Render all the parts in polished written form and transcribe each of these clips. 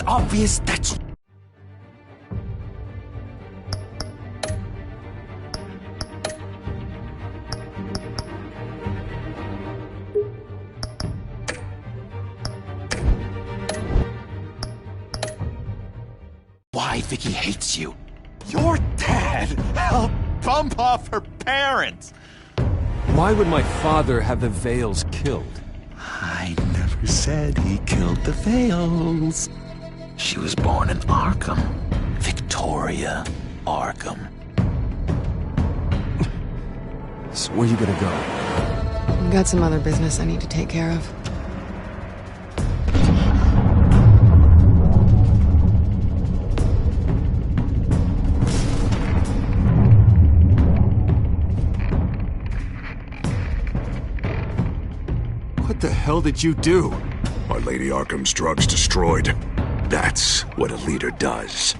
It's obvious that's... Why Vicky hates you. Your dad helped bump off her parents! Why would my father have the Vales killed? I never said he killed the Vales. She was born in Arkham. Victoria Arkham. So where you gonna go? I've got some other business I need to take care of. What the hell did you do? Are Lady Arkham's drugs destroyed? That's what a leader does.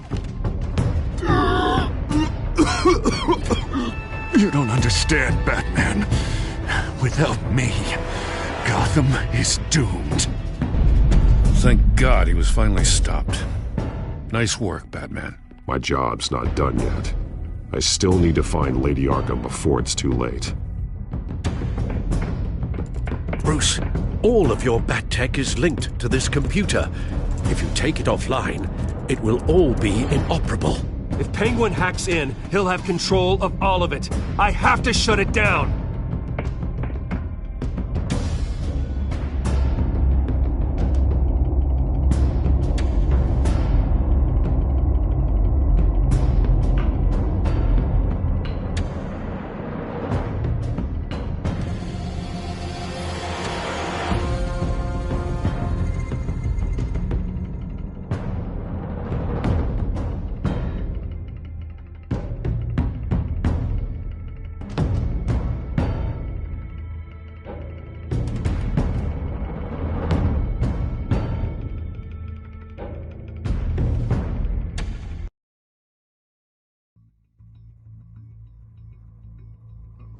You don't understand, Batman. Without me, Gotham is doomed. Thank God he was finally stopped. Nice work, Batman. My job's not done yet. I still need to find Lady Arkham before it's too late. Bruce, all of your bat tech is linked to this computer. If you take it offline, it will all be inoperable. If Penguin hacks in, he'll have control of all of it. I have to shut it down!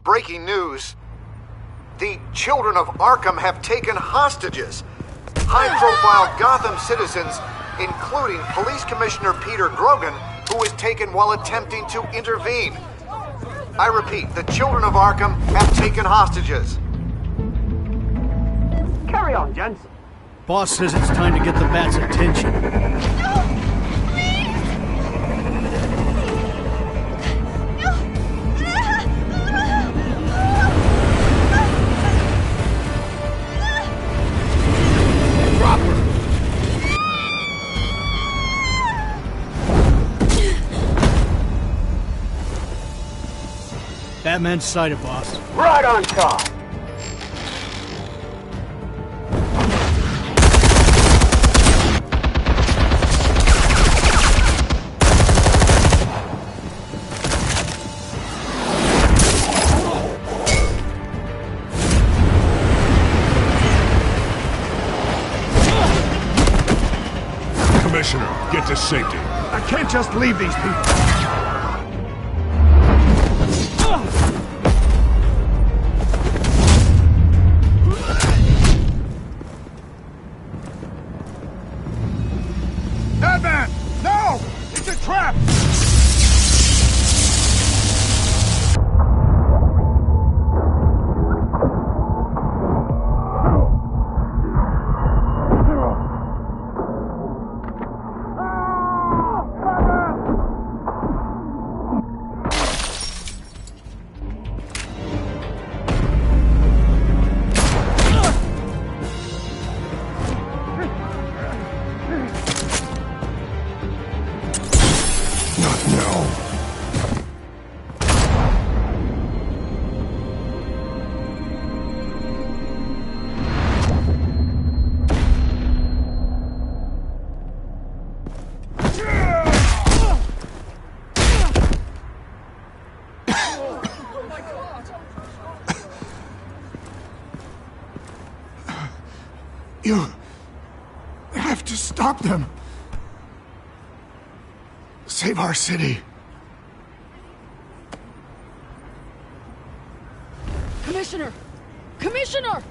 Breaking news. The children of Arkham have taken hostages. High-profile Gotham citizens, including Police Commissioner Peter Grogan, who was taken while attempting to intervene. I repeat, the children of Arkham have taken hostages. Carry on, gents. Boss says it's time to get the Bat's attention. Batman's sighted, boss. Right on top. Commissioner, get to safety. I can't just leave these people. Batman! No! It's a trap! You have to stop them. Save our city. Commissioner! Commissioner!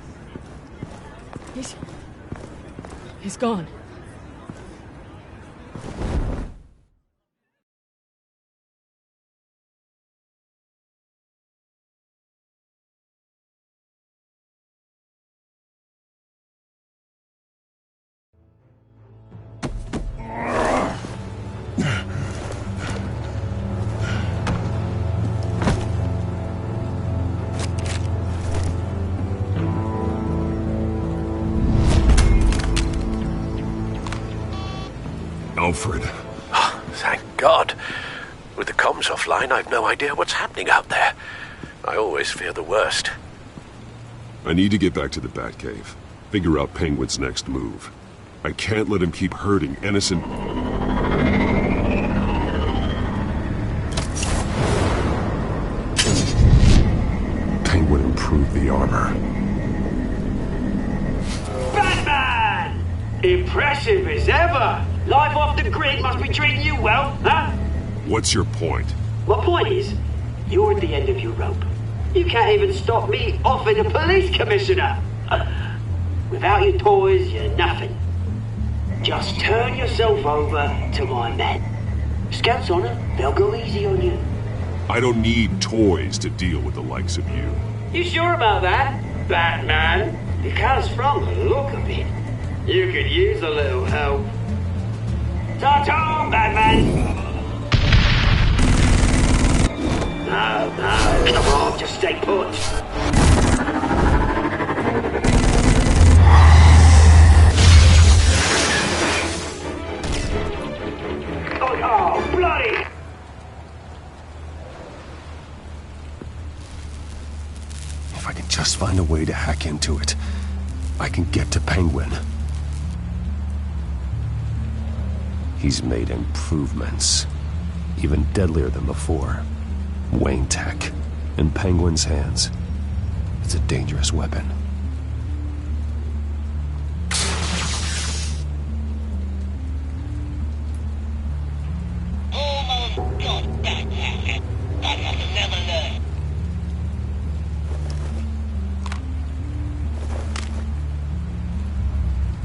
He's gone. Alfred. Oh, thank God. With the comms offline, I've no idea what's happening out there. I always fear the worst. I need to get back to the Batcave. Figure out Penguin's next move. I can't let him keep hurting innocent... Penguin improved the armor. Batman! Impressive as ever! Life off the grid must be treating you well, huh? What's your point? My point is, you're at the end of your rope. You can't even stop me offing a police commissioner. Without your toys, you're nothing. Just turn yourself over to my men. Scouts honor, they'll go easy on you. I don't need toys to deal with the likes of you. You sure about that, Batman? Because from the look of it, you could use a little help. Ta-ta, Batman! No, come on, just stay put. Oh, bloody! If I can just find a way to hack into it, I can get to Penguin. He's made improvements, even deadlier than before. Wayne Tech, in Penguin's hands. It's a dangerous weapon.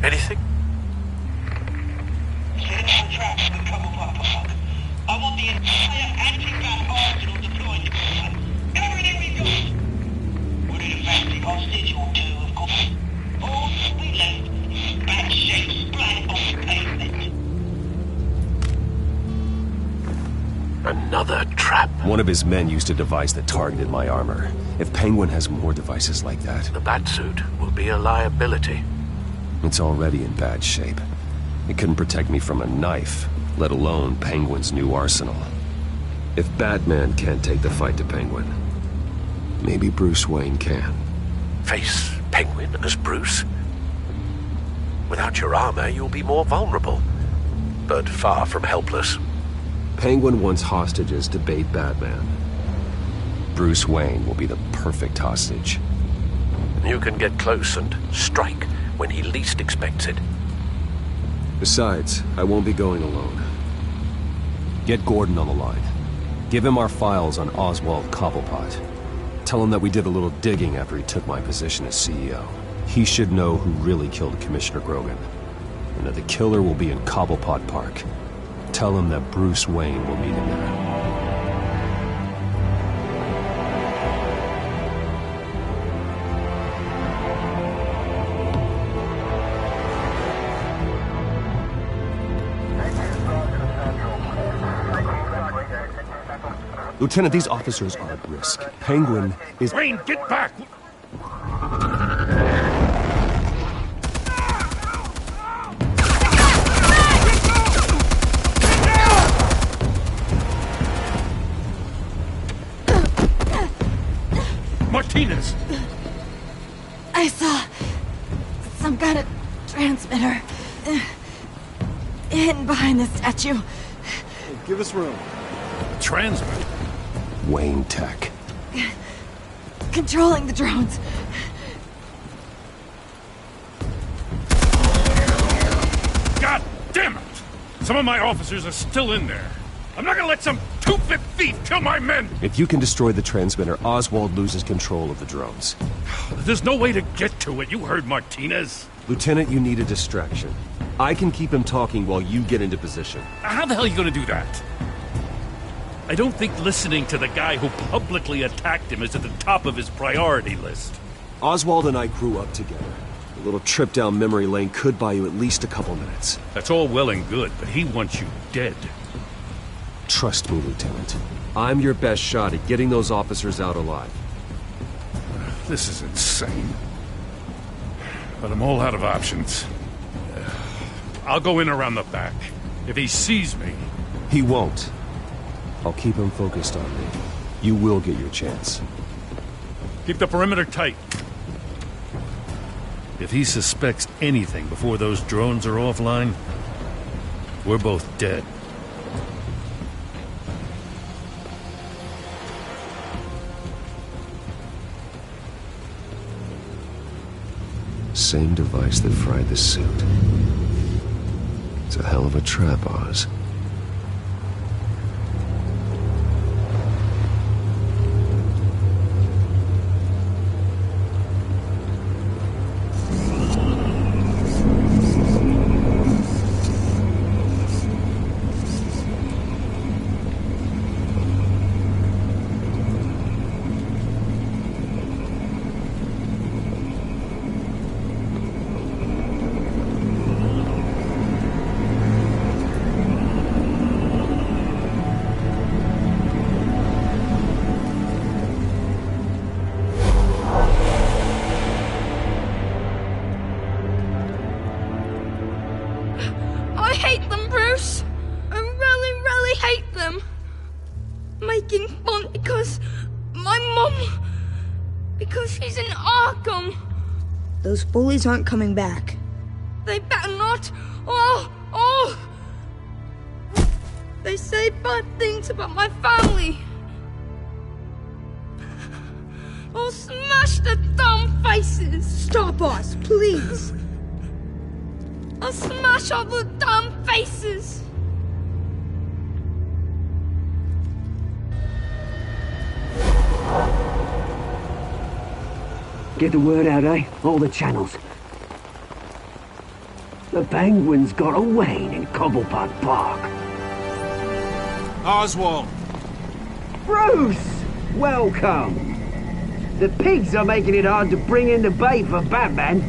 Anything? I want the entire anti-bat arsenal deployed. Everything we got! We're in a fancy hostage or two, of course. All that we left is bad shape splat on the pavement. Another trap. One of his men used a device that targeted my armor. If Penguin has more devices like that... The Batsuit will be a liability. It's already in bad shape. It couldn't protect me from a knife, let alone Penguin's new arsenal. If Batman can't take the fight to Penguin, maybe Bruce Wayne can. Face Penguin as Bruce? Without your armor, you'll be more vulnerable, but far from helpless. Penguin wants hostages to bait Batman. Bruce Wayne will be the perfect hostage. You can get close and strike when he least expects it. Besides, I won't be going alone. Get Gordon on the line. Give him our files on Oswald Cobblepot. Tell him that we did a little digging after he took my position as CEO. He should know who really killed Commissioner Grogan, and that the killer will be in Cobblepot Park. Tell him that Bruce Wayne will meet him there. Lieutenant, these officers are at risk. Penguin is... Wayne, get back! Martinez! I saw some kind of transmitter hidden behind the statue. Hey, give us room. Transmitter? Wayne Tech. Controlling the drones. God damn it! Some of my officers are still in there. I'm not gonna let some two-bit thief kill my men! If you can destroy the transmitter, Oswald loses control of the drones. There's no way to get to it. You heard Martinez. Lieutenant, you need a distraction. I can keep him talking while you get into position. How the hell are you gonna do that? I don't think listening to the guy who publicly attacked him is at the top of his priority list. Oswald and I grew up together. A little trip down memory lane could buy you at least a couple minutes. That's all well and good, but he wants you dead. Trust me, Lieutenant. I'm your best shot at getting those officers out alive. This is insane. But I'm all out of options. I'll go in around the back. If he sees me... He won't. I'll keep him focused on me. You will get your chance. Keep the perimeter tight. If he suspects anything before those drones are offline, we're both dead. Same device that fried the suit. It's a hell of a trap, Oz. Making fun because my mum... because she's in Arkham. Those bullies aren't coming back. They better not. They say bad things about my family. I'll smash the dumb faces. Stop us, please. I'll smash all the dumb faces. Get the word out, eh? All the channels. The Penguins got away in Cobblepot Park. Oswald! Bruce! Welcome! The pigs are making it hard to bring in the bait for Batman.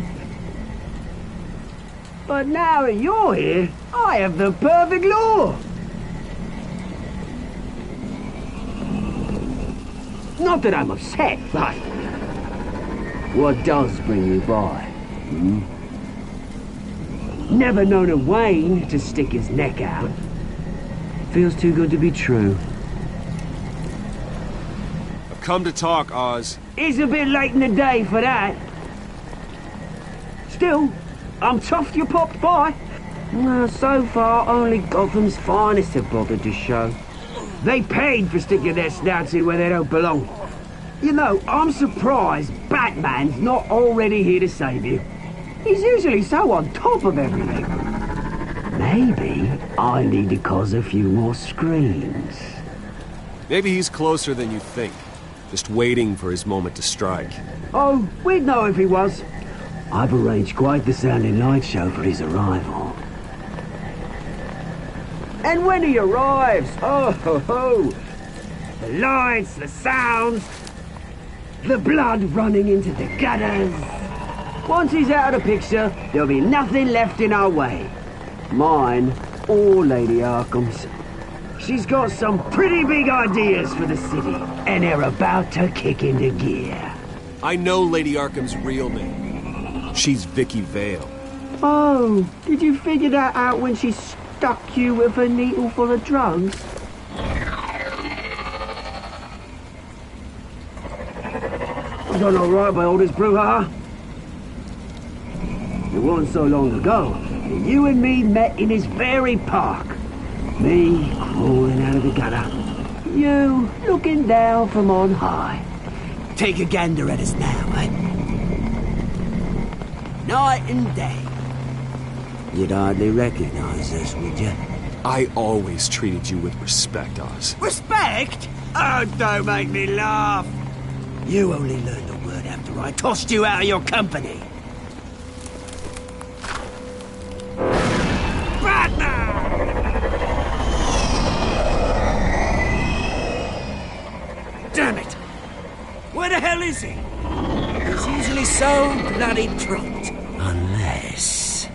But now that you're here, I have the perfect lure! Not that I'm upset, but... what does bring you by? Never known a Wayne to stick his neck out. Feels too good to be true. I've come to talk, Oz. It's a bit late in the day for that. Still, I'm chuffed you popped by. Well, so far, only Gotham's finest have bothered to show. They paid for sticking their snouts in where they don't belong. You know, I'm surprised Batman's not already here to save you. He's usually so on top of everything. Maybe I need to cause a few more screams. Maybe he's closer than you think. Just waiting for his moment to strike. Oh, we'd know if he was. I've arranged quite the sounding light show for his arrival. And when he arrives, oh ho ho! The lights, the sounds, the blood running into the gutters. Once he's out of the picture, there'll be nothing left in our way. Mine or Lady Arkham's. She's got some pretty big ideas for the city, and they're about to kick into gear. I know Lady Arkham's real name. She's Vicky Vale. Oh, did you figure that out when she stuck you with a needle full of drugs? I've done all right by all this brouhaha. It wasn't so long ago that you and me met in this very park. Me crawling out of the gutter. You looking down from on high. Take a gander at us now, eh? Night and day. You'd hardly recognize us, would you? I always treated you with respect, Oz. Respect? Oh, don't make me laugh. You only learned the word after I tossed you out of your company. Damn it! Where the hell is he? He's usually so bloody prompt. Unless...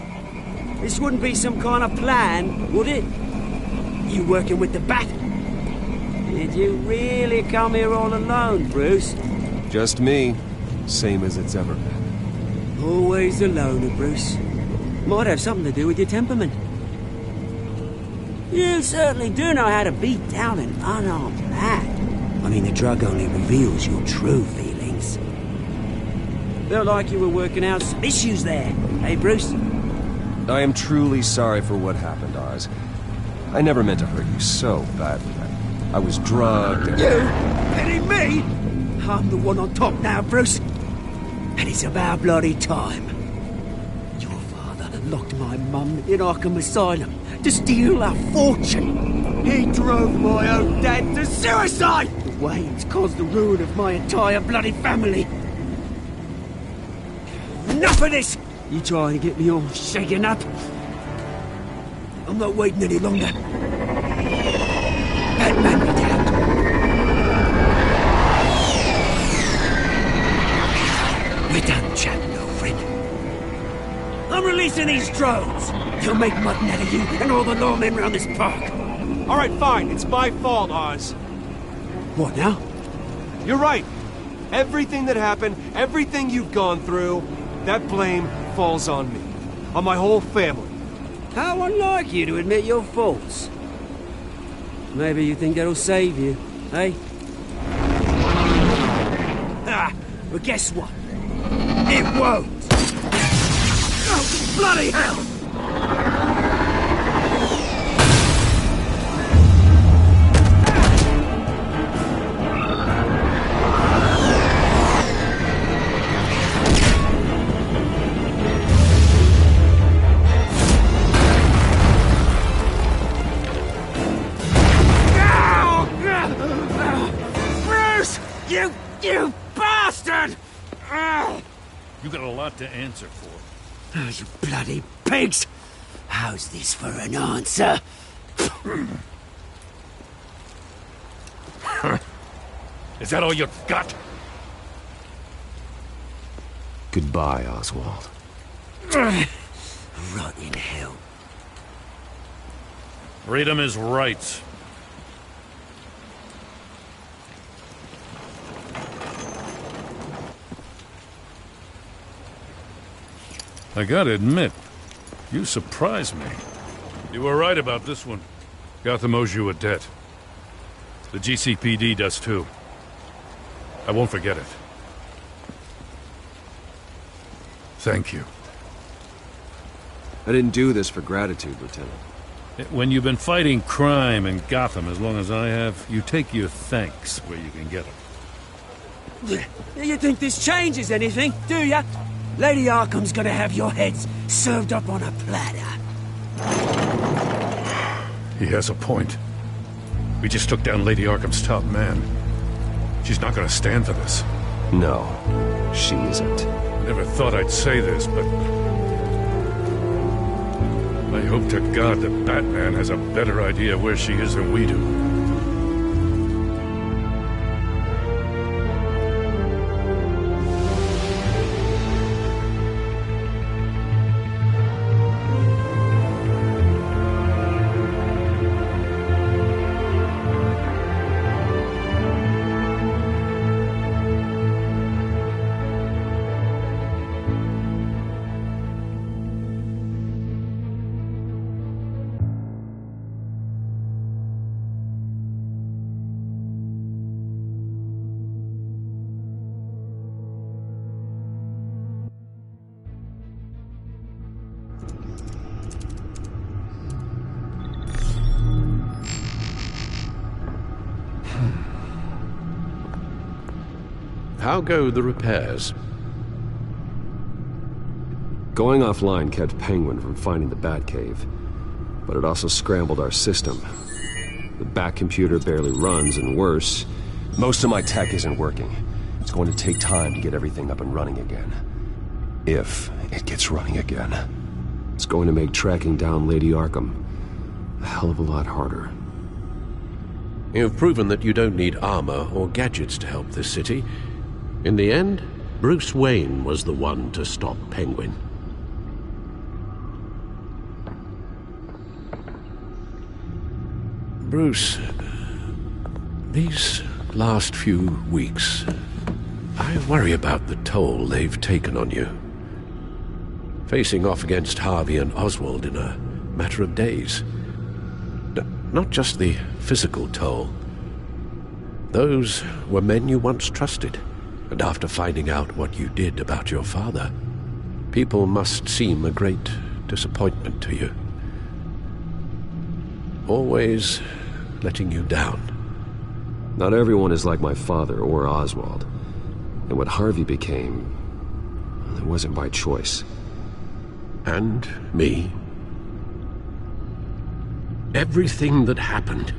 this wouldn't be some kind of plan, would it? You working with the Bat? Did you really come here all alone, Bruce? Just me. Same as it's ever been. Always a loner, Bruce. Might have something to do with your temperament. You certainly do know how to beat down an unarmed man. I mean, the drug only reveals your true feelings. Felt like you were working out some issues there, eh, Bruce? I am truly sorry for what happened, Oz. I never meant to hurt you so badly. I was drugged and... You? Kidding me? I'm the one on top now, Bruce. And it's about bloody time. Your father locked my mum in Arkham Asylum to steal our fortune. He drove my own dad to suicide! The Waynes caused the ruin of my entire bloody family. Enough of this! You trying to get me all shaken up? I'm not waiting any longer. Batman me down. We're done chatting, old friend. I'm releasing these drones. You'll make mutton out of you and all the lawmen around this park. All right, fine. It's my fault, Oz. What now? You're right. Everything that happened, everything you've gone through, that blame falls on me. On my whole family. How unlike you to admit your faults. Maybe you think that'll save you, eh? Ah, but guess what? It won't! Oh, bloody hell! You bastard! You got a lot to answer for. Oh, you bloody pigs! How's this for an answer? Is that all you got? Goodbye, Oswald. Rot in hell. Freedom is right. I gotta admit, you surprised me. You were right about this one. Gotham owes you a debt. The GCPD does too. I won't forget it. Thank you. I didn't do this for gratitude, Lieutenant. When you've been fighting crime in Gotham as long as I have, you take your thanks where you can get them. You think this changes anything, do ya? Lady Arkham's gonna have your heads served up on a platter. He has a point. We just took down Lady Arkham's top man. She's not gonna stand for this. No, she isn't. Never thought I'd say this, but... I hope to God that Batman has a better idea where she is than we do. How go the repairs? Going offline kept Penguin from finding the Batcave, but it also scrambled our system. The Bat computer barely runs, and worse, most of my tech isn't working. It's going to take time to get everything up and running again. If it gets running again. It's going to make tracking down Lady Arkham a hell of a lot harder. You've proven that you don't need armor or gadgets to help this city. In the end, Bruce Wayne was the one to stop Penguin. Bruce, these last few weeks, I worry about the toll they've taken on you. Facing off against Harvey and Oswald in a matter of days. Not just the physical toll. Those were men you once trusted, and after finding out what you did about your father, people must seem a great disappointment to you. Always letting you down. Not everyone is like my father or Oswald. And what Harvey became, it wasn't by choice. And me. Everything that happened,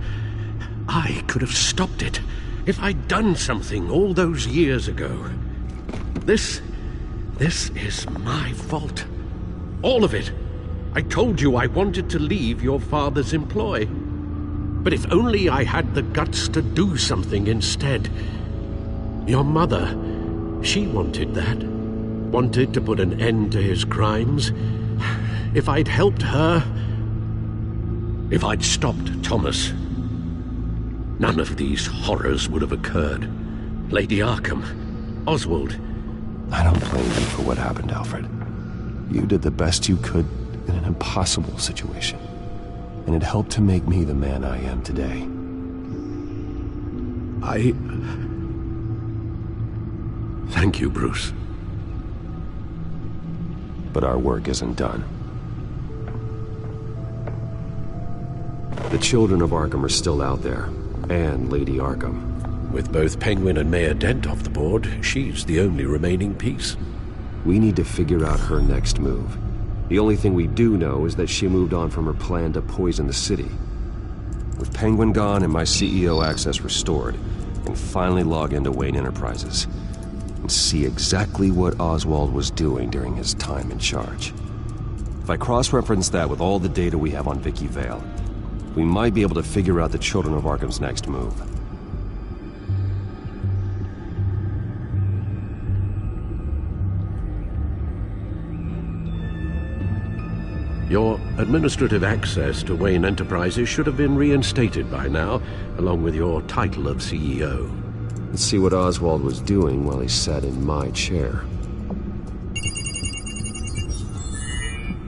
I could have stopped it if I'd done something all those years ago. This is my fault. All of it. I told you I wanted to leave your father's employ. But if only I had the guts to do something instead. Your mother, she wanted that. Wanted to put an end to his crimes. If I'd helped her, if I'd stopped Thomas, none of these horrors would have occurred. Lady Arkham, Oswald. I don't blame you for what happened, Alfred. You did the best you could in an impossible situation. And it helped to make me the man I am today. Thank you, Bruce. But our work isn't done. The children of Arkham are still out there, and Lady Arkham. With both Penguin and Mayor Dent off the board, she's the only remaining piece. We need to figure out her next move. The only thing we do know is that she moved on from her plan to poison the city. With Penguin gone and my CEO access restored, I can finally log into Wayne Enterprises and see exactly what Oswald was doing during his time in charge. If I cross-reference that with all the data we have on Vicky Vale, we might be able to figure out the Children of Arkham's next move. Your administrative access to Wayne Enterprises should have been reinstated by now, along with your title of CEO. Let's see what Oswald was doing while he sat in my chair.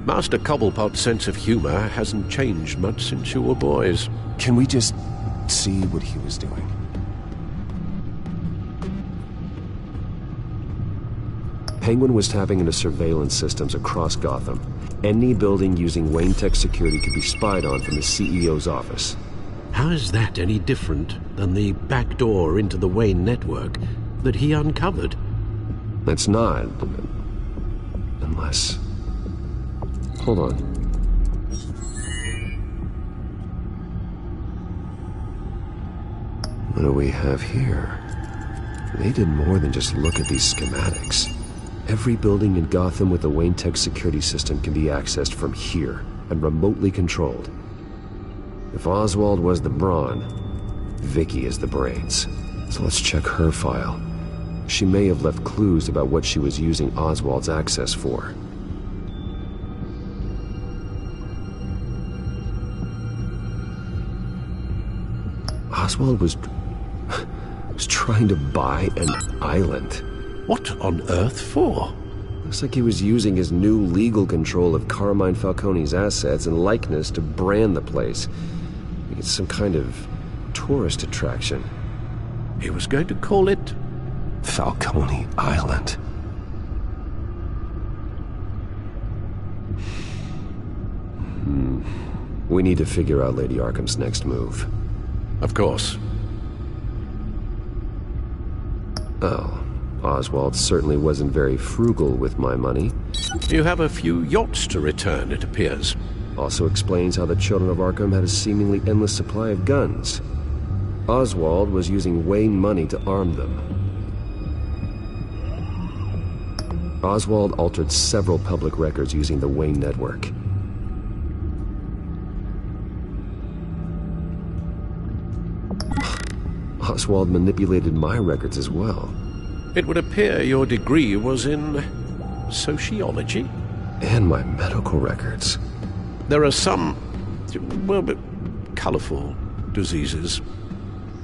Master Cobblepot's sense of humor hasn't changed much since you were boys. Can we just see what he was doing? Penguin was tapping into surveillance systems across Gotham. Any building using Wayne Tech security could be spied on from the CEO's office. How is that any different than the back door into the Wayne network that he uncovered? It's not. Unless... Hold on. What do we have here? They did more than just look at these schematics. Every building in Gotham with a Wayne Tech security system can be accessed from here and remotely controlled. If Oswald was the brawn, Vicky is the brains. So let's check her file. She may have left clues about what she was using Oswald's access for. Oswald was trying to buy an island. What on earth for? Looks like he was using his new legal control of Carmine Falcone's assets and likeness to brand the place. It's some kind of tourist attraction. He was going to call it Falcone Island. We need to figure out Lady Arkham's next move. Of course. Oh, Oswald certainly wasn't very frugal with my money. You have a few yachts to return, it appears. Also explains how the Children of Arkham had a seemingly endless supply of guns. Oswald was using Wayne money to arm them. Oswald altered several public records using the Wayne network. Oswald manipulated my records as well. It would appear your degree was in sociology? And my medical records. There are some, well, colorful diseases.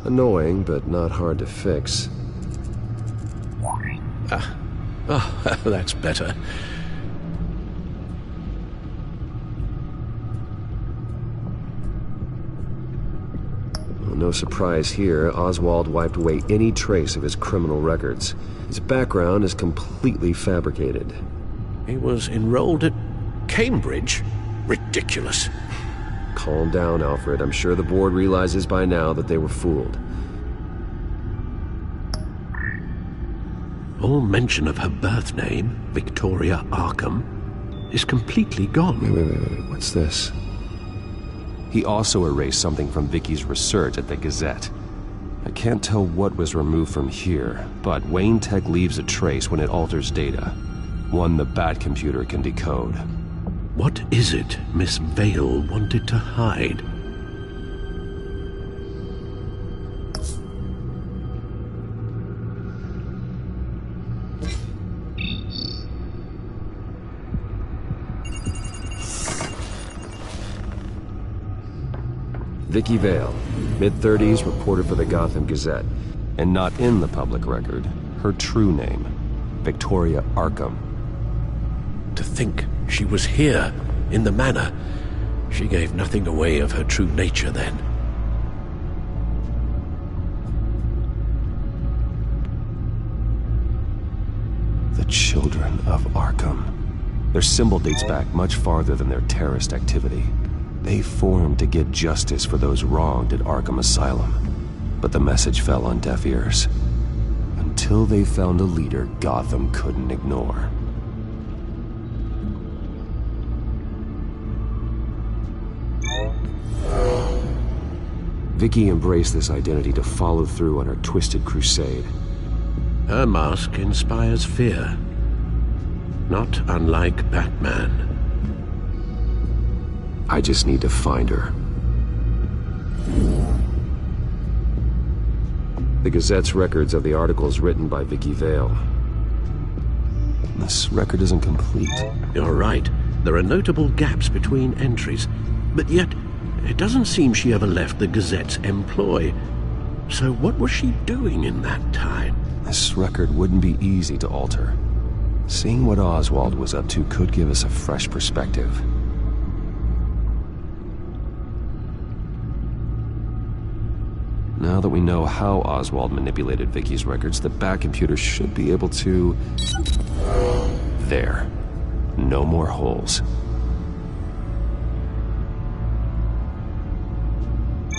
Annoying, but not hard to fix. That's better. No surprise here, Oswald wiped away any trace of his criminal records. His background is completely fabricated. He was enrolled at Cambridge? Ridiculous. Calm down, Alfred. I'm sure the board realizes by now that they were fooled. All mention of her birth name, Victoria Arkham, is completely gone. Wait. What's this? He also erased something from Vicky's research at the Gazette. I can't tell what was removed from here, but Wayne Tech leaves a trace when it alters data. One the Bat computer can decode. What is it Miss Vale wanted to hide? Vicky Vale, mid-30s, reporter for the Gotham Gazette. And not in the public record, her true name, Victoria Arkham. To think she was here, in the manor. She gave nothing away of her true nature then. The Children of Arkham. Their symbol dates back much farther than their terrorist activity. They formed to get justice for those wronged at Arkham Asylum. But the message fell on deaf ears. Until they found a leader Gotham couldn't ignore. Vicky embraced this identity to follow through on her twisted crusade. Her mask inspires fear. Not unlike Batman. I just need to find her. The Gazette's records of the articles written by Vicky Vale. This record isn't complete. You're right. There are notable gaps between entries, but yet it doesn't seem she ever left the Gazette's employ. So what was she doing in that time? This record wouldn't be easy to alter. Seeing what Oswald was up to could give us a fresh perspective. Now that we know how Oswald manipulated Vicky's records, the Bat computer should be able to... There. No more holes.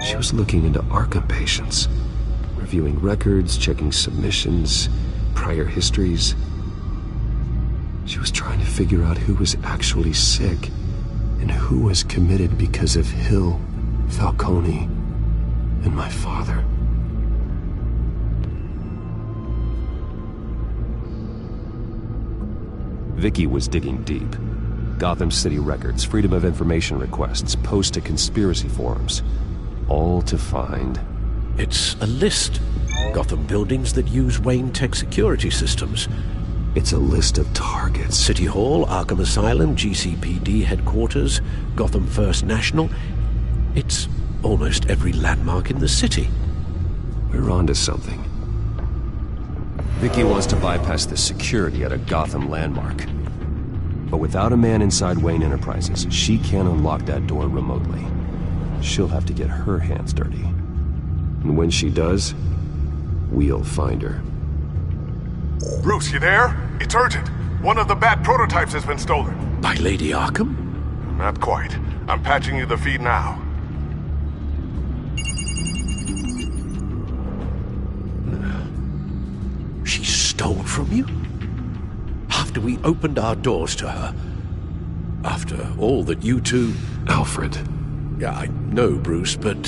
She was looking into Arkham patients, reviewing records, checking submissions, prior histories. She was trying to figure out who was actually sick and who was committed because of Hill, Falcone, and my father. Vicky was digging deep. Gotham City records, Freedom of Information requests, posts to conspiracy forums. All to find... It's a list. Gotham buildings that use Wayne Tech security systems. It's a list of targets. City Hall, Arkham Asylum, GCPD headquarters, Gotham First National. It's almost every landmark in the city. We're onto something. Vicky wants to bypass the security at a Gotham landmark. But without a man inside Wayne Enterprises, she can't unlock that door remotely. She'll have to get her hands dirty. And when she does, we'll find her. Bruce, you there? It's urgent. One of the Bat prototypes has been stolen. By Lady Arkham? Not quite. I'm patching you the feed now. She stole from you? After we opened our doors to her? After all that you two... Alfred. Yeah, I know, Bruce, but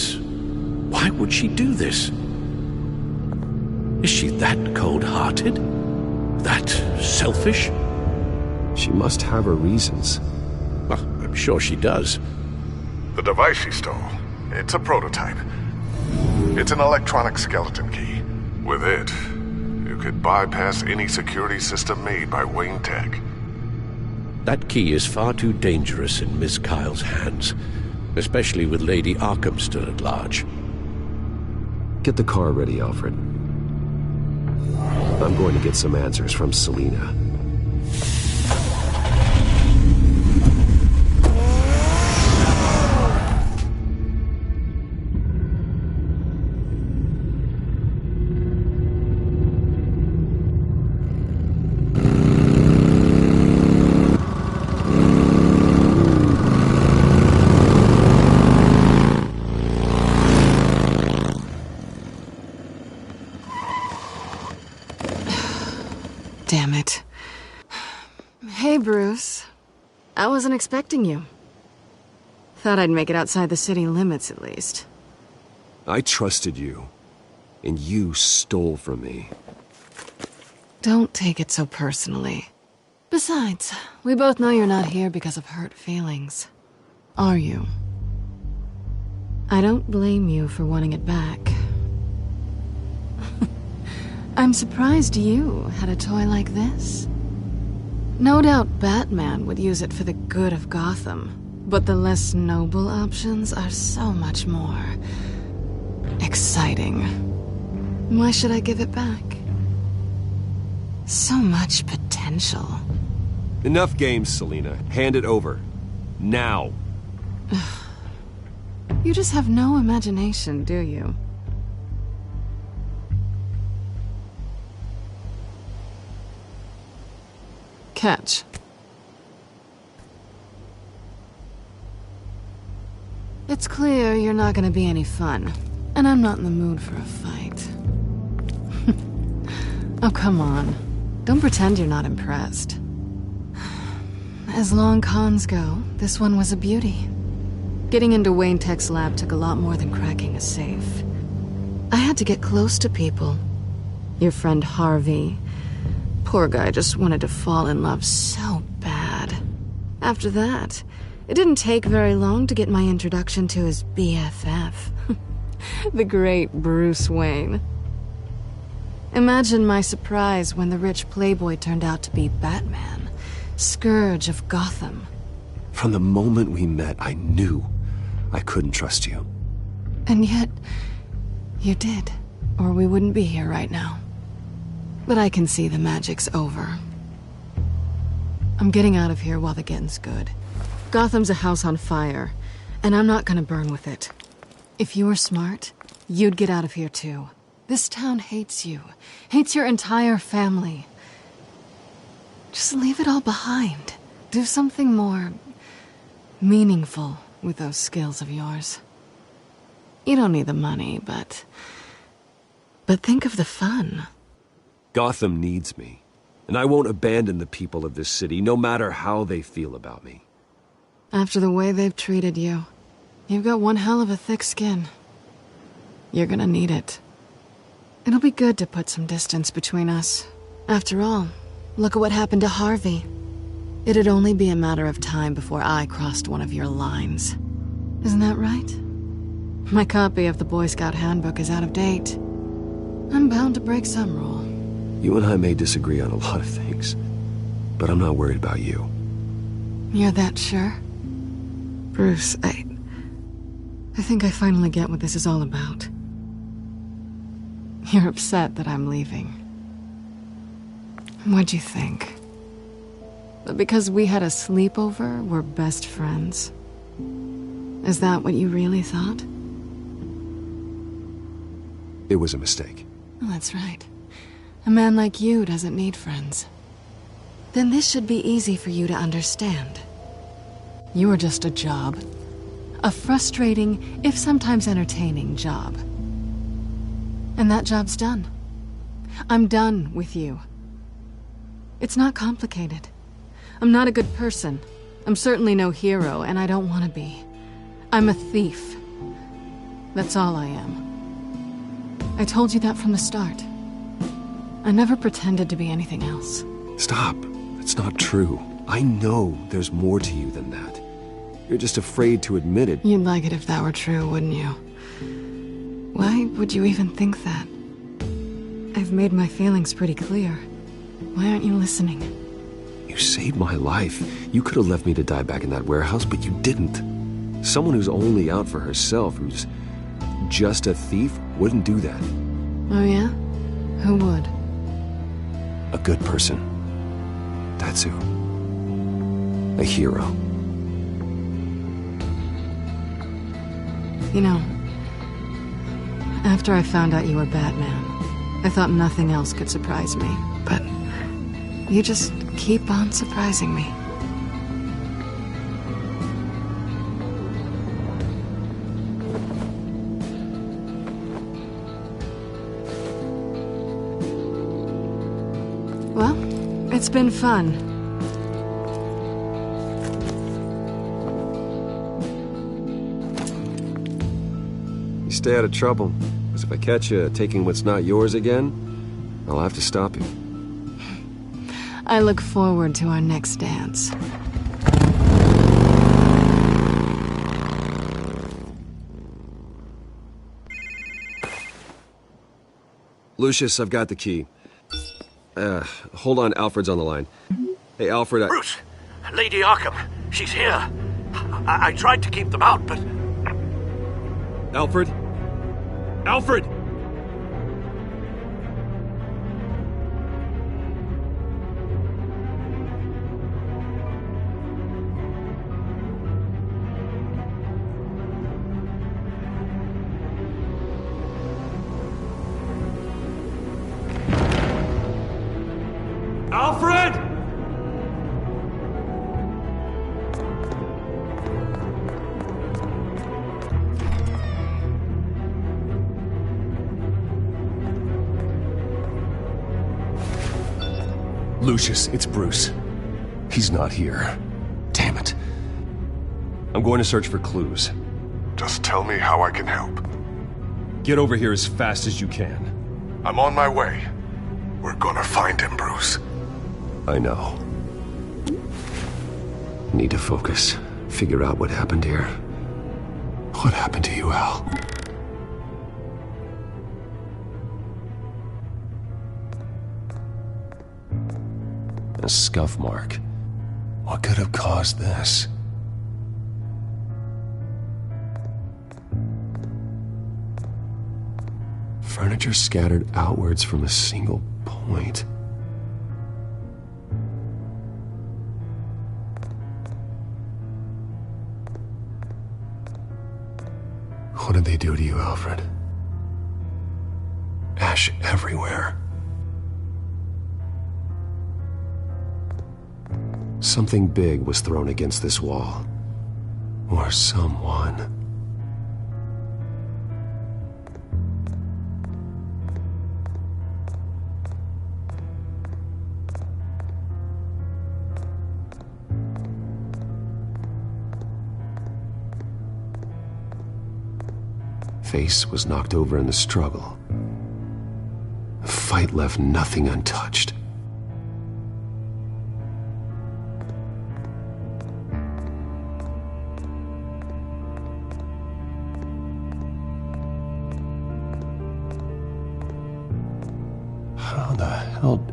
why would she do this? Is she that cold-hearted? That selfish? She must have her reasons. Well, I'm sure she does. The device she stole, it's a prototype. It's an electronic skeleton key. With it, you could bypass any security system made by Wayne Tech. That key is far too dangerous in Miss Kyle's hands, especially with Lady Arkham still at large. Get the car ready, Alfred. I'm going to get some answers from Selina. Damn it. Hey, Bruce. I wasn't expecting you. Thought I'd make it outside the city limits, at least. I trusted you, and you stole from me. Don't take it so personally. Besides, we both know you're not here because of hurt feelings. Are you? I don't blame you for wanting it back. I'm surprised you had a toy like this. No doubt Batman would use it for the good of Gotham, but the less noble options are so much more exciting. Why should I give it back? So much potential. Enough games, Selina. Hand it over. Now. You just have no imagination, do you? Catch. It's clear you're not gonna be any fun, and I'm not in the mood for a fight. Oh, come on. Don't pretend you're not impressed. As long cons go, this one was a beauty. Getting into Wayne Tech's lab took a lot more than cracking a safe. I had to get close to people. Your friend Harvey. Poor guy just wanted to fall in love so bad. After that, it didn't take very long to get my introduction to his BFF. The great Bruce Wayne. Imagine my surprise when the rich playboy turned out to be Batman, Scourge of Gotham. From the moment we met, I knew I couldn't trust you. And yet, you did, or we wouldn't be here right now. But I can see the magic's over. I'm getting out of here while the getting's good. Gotham's a house on fire, and I'm not gonna burn with it. If you were smart, you'd get out of here too. This town hates you, hates your entire family. Just leave it all behind. Do something more meaningful with those skills of yours. You don't need the money, but think of the fun. Gotham needs me, and I won't abandon the people of this city, no matter how they feel about me. After the way they've treated you, you've got one hell of a thick skin. You're gonna need it. It'll be good to put some distance between us. After all, look at what happened to Harvey. It'd only be a matter of time before I crossed one of your lines. Isn't that right? My copy of the Boy Scout Handbook is out of date. I'm bound to break some rule. You and I may disagree on a lot of things, but I'm not worried about you. You're that sure? Bruce, I think I finally get what this is all about. You're upset that I'm leaving. What'd you think? That because we had a sleepover, we're best friends? Is that what you really thought? It was a mistake. Well, that's right. A man like you doesn't need friends. Then this should be easy for you to understand. You are just a job. A frustrating, if sometimes entertaining, job. And that job's done. I'm done with you. It's not complicated. I'm not a good person. I'm certainly no hero, and I don't want to be. I'm a thief. That's all I am. I told you that from the start. I never pretended to be anything else. Stop. That's not true. I know there's more to you than that. You're just afraid to admit it. You'd like it if that were true, wouldn't you? Why would you even think that? I've made my feelings pretty clear. Why aren't you listening? You saved my life. You could have left me to die back in that warehouse, but you didn't. Someone who's only out for herself, who's just a thief, wouldn't do that. Oh yeah? Who would? A good person. That's who. A hero. You know, after I found out you were Batman, I thought nothing else could surprise me. But you just keep on surprising me. Well, It's been fun. You stay out of trouble, because if I catch you taking what's not yours again, I'll have to stop you. I look forward to our next dance. Lucius, I've got the key. Hold on, Alfred's on the line. Hey, Alfred, Bruce! Lady Arkham, she's here. I tried to keep them out, but... Alfred? Alfred! Alfred! Lucius, it's Bruce. He's not here. Damn it. I'm going to search for clues. Just tell me how I can help. Get over here as fast as you can. I'm on my way. We're gonna find him, Bruce. I know. Need to focus. Figure out what happened here. What happened to you, Al? A scuff mark. What could have caused this? Furniture scattered outwards from a single point. What did they do to you, Alfred? Ash everywhere. Something big was thrown against this wall. Or someone. Face was knocked over in the struggle. The fight left nothing untouched. How the hell...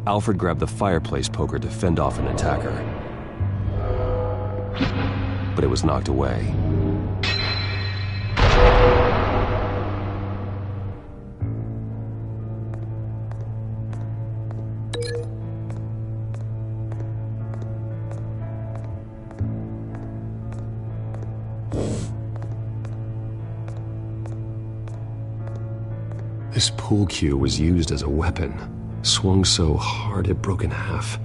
Alfred grabbed the fireplace poker to fend off an attacker. But it was knocked away. This pool cue was used as a weapon. Swung so hard it broke in half.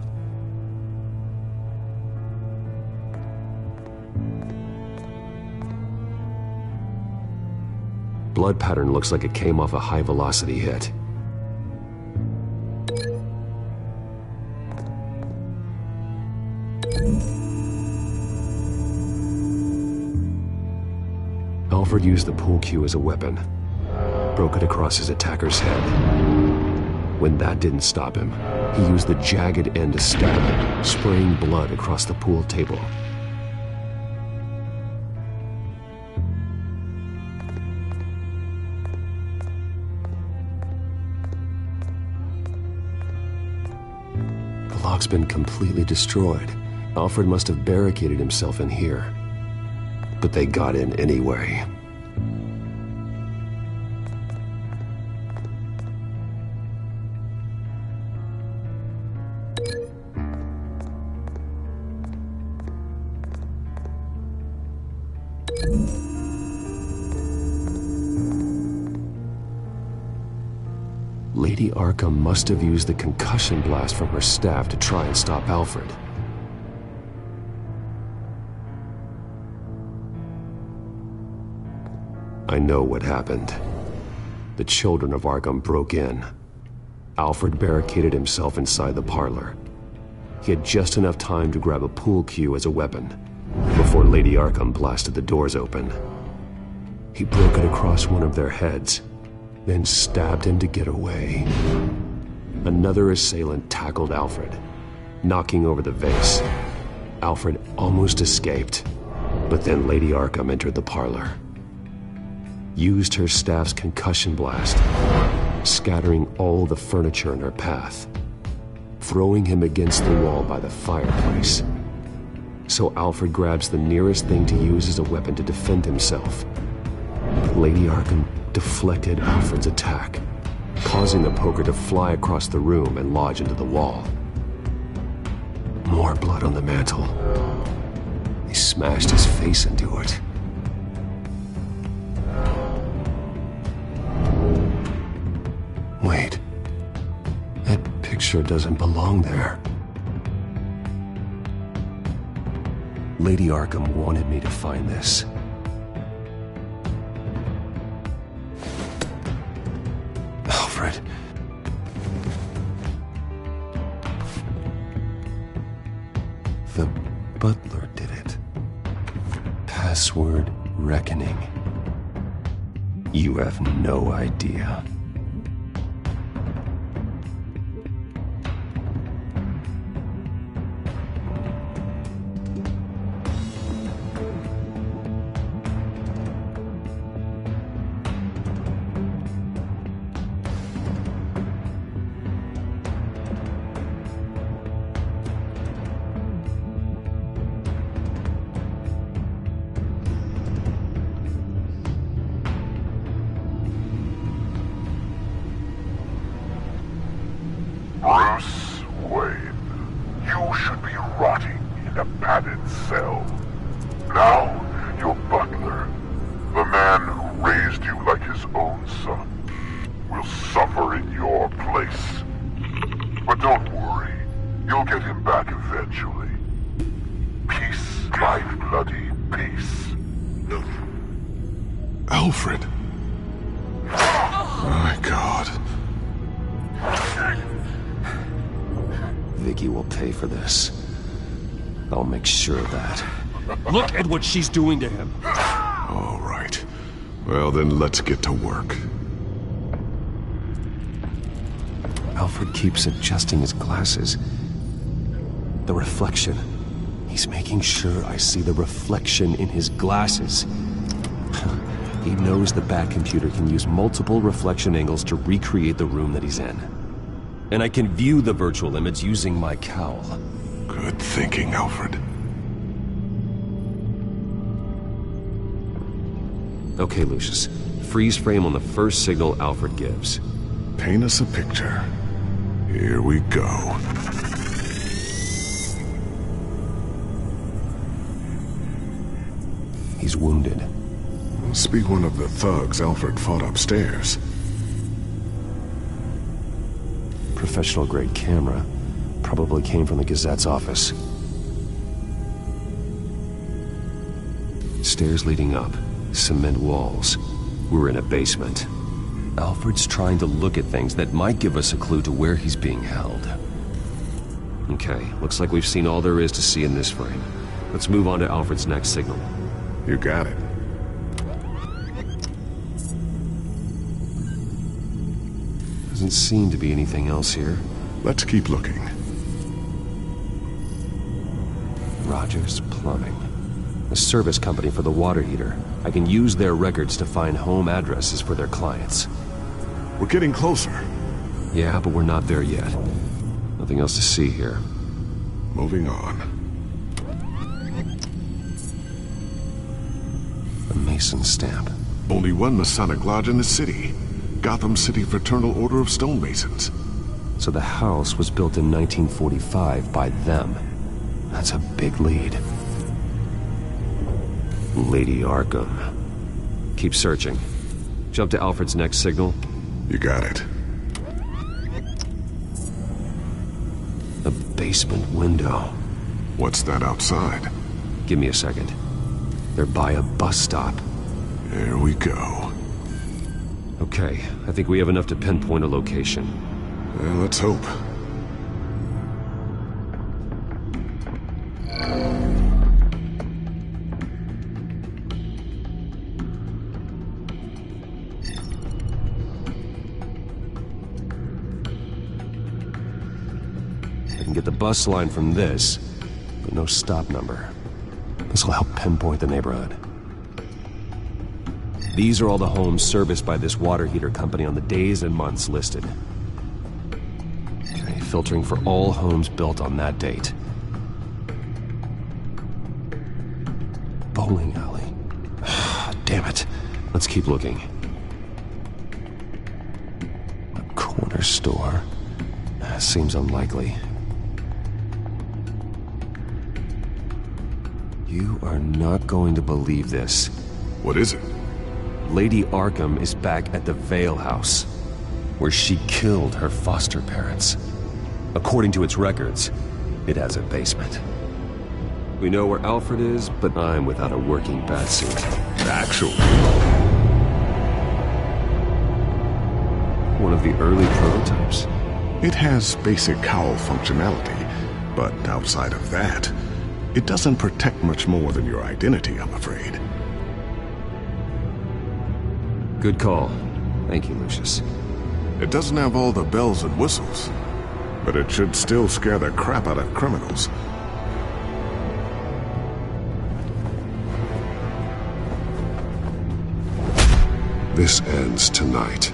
Blood pattern looks like it came off a high-velocity hit. Alfred used the pool cue as a weapon. Broke it across his attacker's head. When that didn't stop him, he used the jagged end to stab him, spraying blood across the pool table. The lock's been completely destroyed. Alfred must have barricaded himself in here. But they got in anyway. Lady Arkham must have used the concussion blast from her staff to try and stop Alfred. I know what happened. The children of Arkham broke in. Alfred barricaded himself inside the parlor. He had just enough time to grab a pool cue as a weapon before Lady Arkham blasted the doors open. He broke it across one of their heads, then stabbed him to get away. Another assailant tackled Alfred, knocking over the vase. Alfred almost escaped, but then Lady Arkham entered the parlor. Used her staff's concussion blast, scattering all the furniture in her path, throwing him against the wall by the fireplace. So Alfred grabs the nearest thing to use as a weapon to defend himself. But Lady Arkham deflected Alfred's attack, causing the poker to fly across the room and lodge into the wall. More blood on the mantel. He smashed his face into it. Wait. That picture doesn't belong there. Lady Arkham wanted me to find this. Alfred. The butler did it. Password reckoning. You have no idea. Bruce Wayne, you should be rotting in a padded cell. Now, your butler, the man who raised you like his own son, will suffer in your place. But don't worry, you'll get him back eventually. Peace, my bloody peace. Alfred. My God. Vicky will pay for this. I'll make sure of that. Look at what she's doing to him. All right. Well, then let's get to work. Alfred keeps adjusting his glasses. The reflection. He's making sure I see the reflection in his glasses. He knows the Batcomputer can use multiple reflection angles to recreate the room that he's in. And I can view the virtual image using my cowl. Good thinking, Alfred. Okay, Lucius. Freeze frame on the first signal Alfred gives. Paint us a picture. Here we go. He's wounded. Must be one of the thugs Alfred fought upstairs. Professional-grade camera. Probably came from the Gazette's office. Stairs leading up. Cement walls. We're in a basement. Alfred's trying to look at things that might give us a clue to where he's being held. Okay, looks like we've seen all there is to see in this frame. Let's move on to Alfred's next signal. You got it. Doesn't seem to be anything else here. Let's keep looking. Rogers Plumbing. A service company for the water heater. I can use their records to find home addresses for their clients. We're getting closer. Yeah, but we're not there yet. Nothing else to see here. Moving on. A Mason stamp. Only one Masonic lodge in the city. Gotham City Fraternal Order of Stonemasons. So the house was built in 1945 by them. That's a big lead. Lady Arkham. Keep searching. Jump to Alfred's next signal. You got it. A basement window. What's that outside? Give me a second. They're by a bus stop. There we go. Okay, I think we have enough to pinpoint a location. Well, let's hope. I can get the bus line from this, but no stop number. This will help pinpoint the neighborhood. These are all the homes serviced by this water heater company on the days and months listed. Okay, filtering for all homes built on that date. Bowling alley. Damn it. Let's keep looking. A corner store. Seems unlikely. You are not going to believe this. What is it? Lady Arkham is back at the Vale House, where she killed her foster parents. According to its records, it has a basement. We know where Alfred is, but I'm without a working batsuit. Actually. One of the early prototypes? It has basic cowl functionality, but outside of that, it doesn't protect much more than your identity, I'm afraid. Good call. Thank you, Lucius. It doesn't have all the bells and whistles, but it should still scare the crap out of criminals. This ends tonight.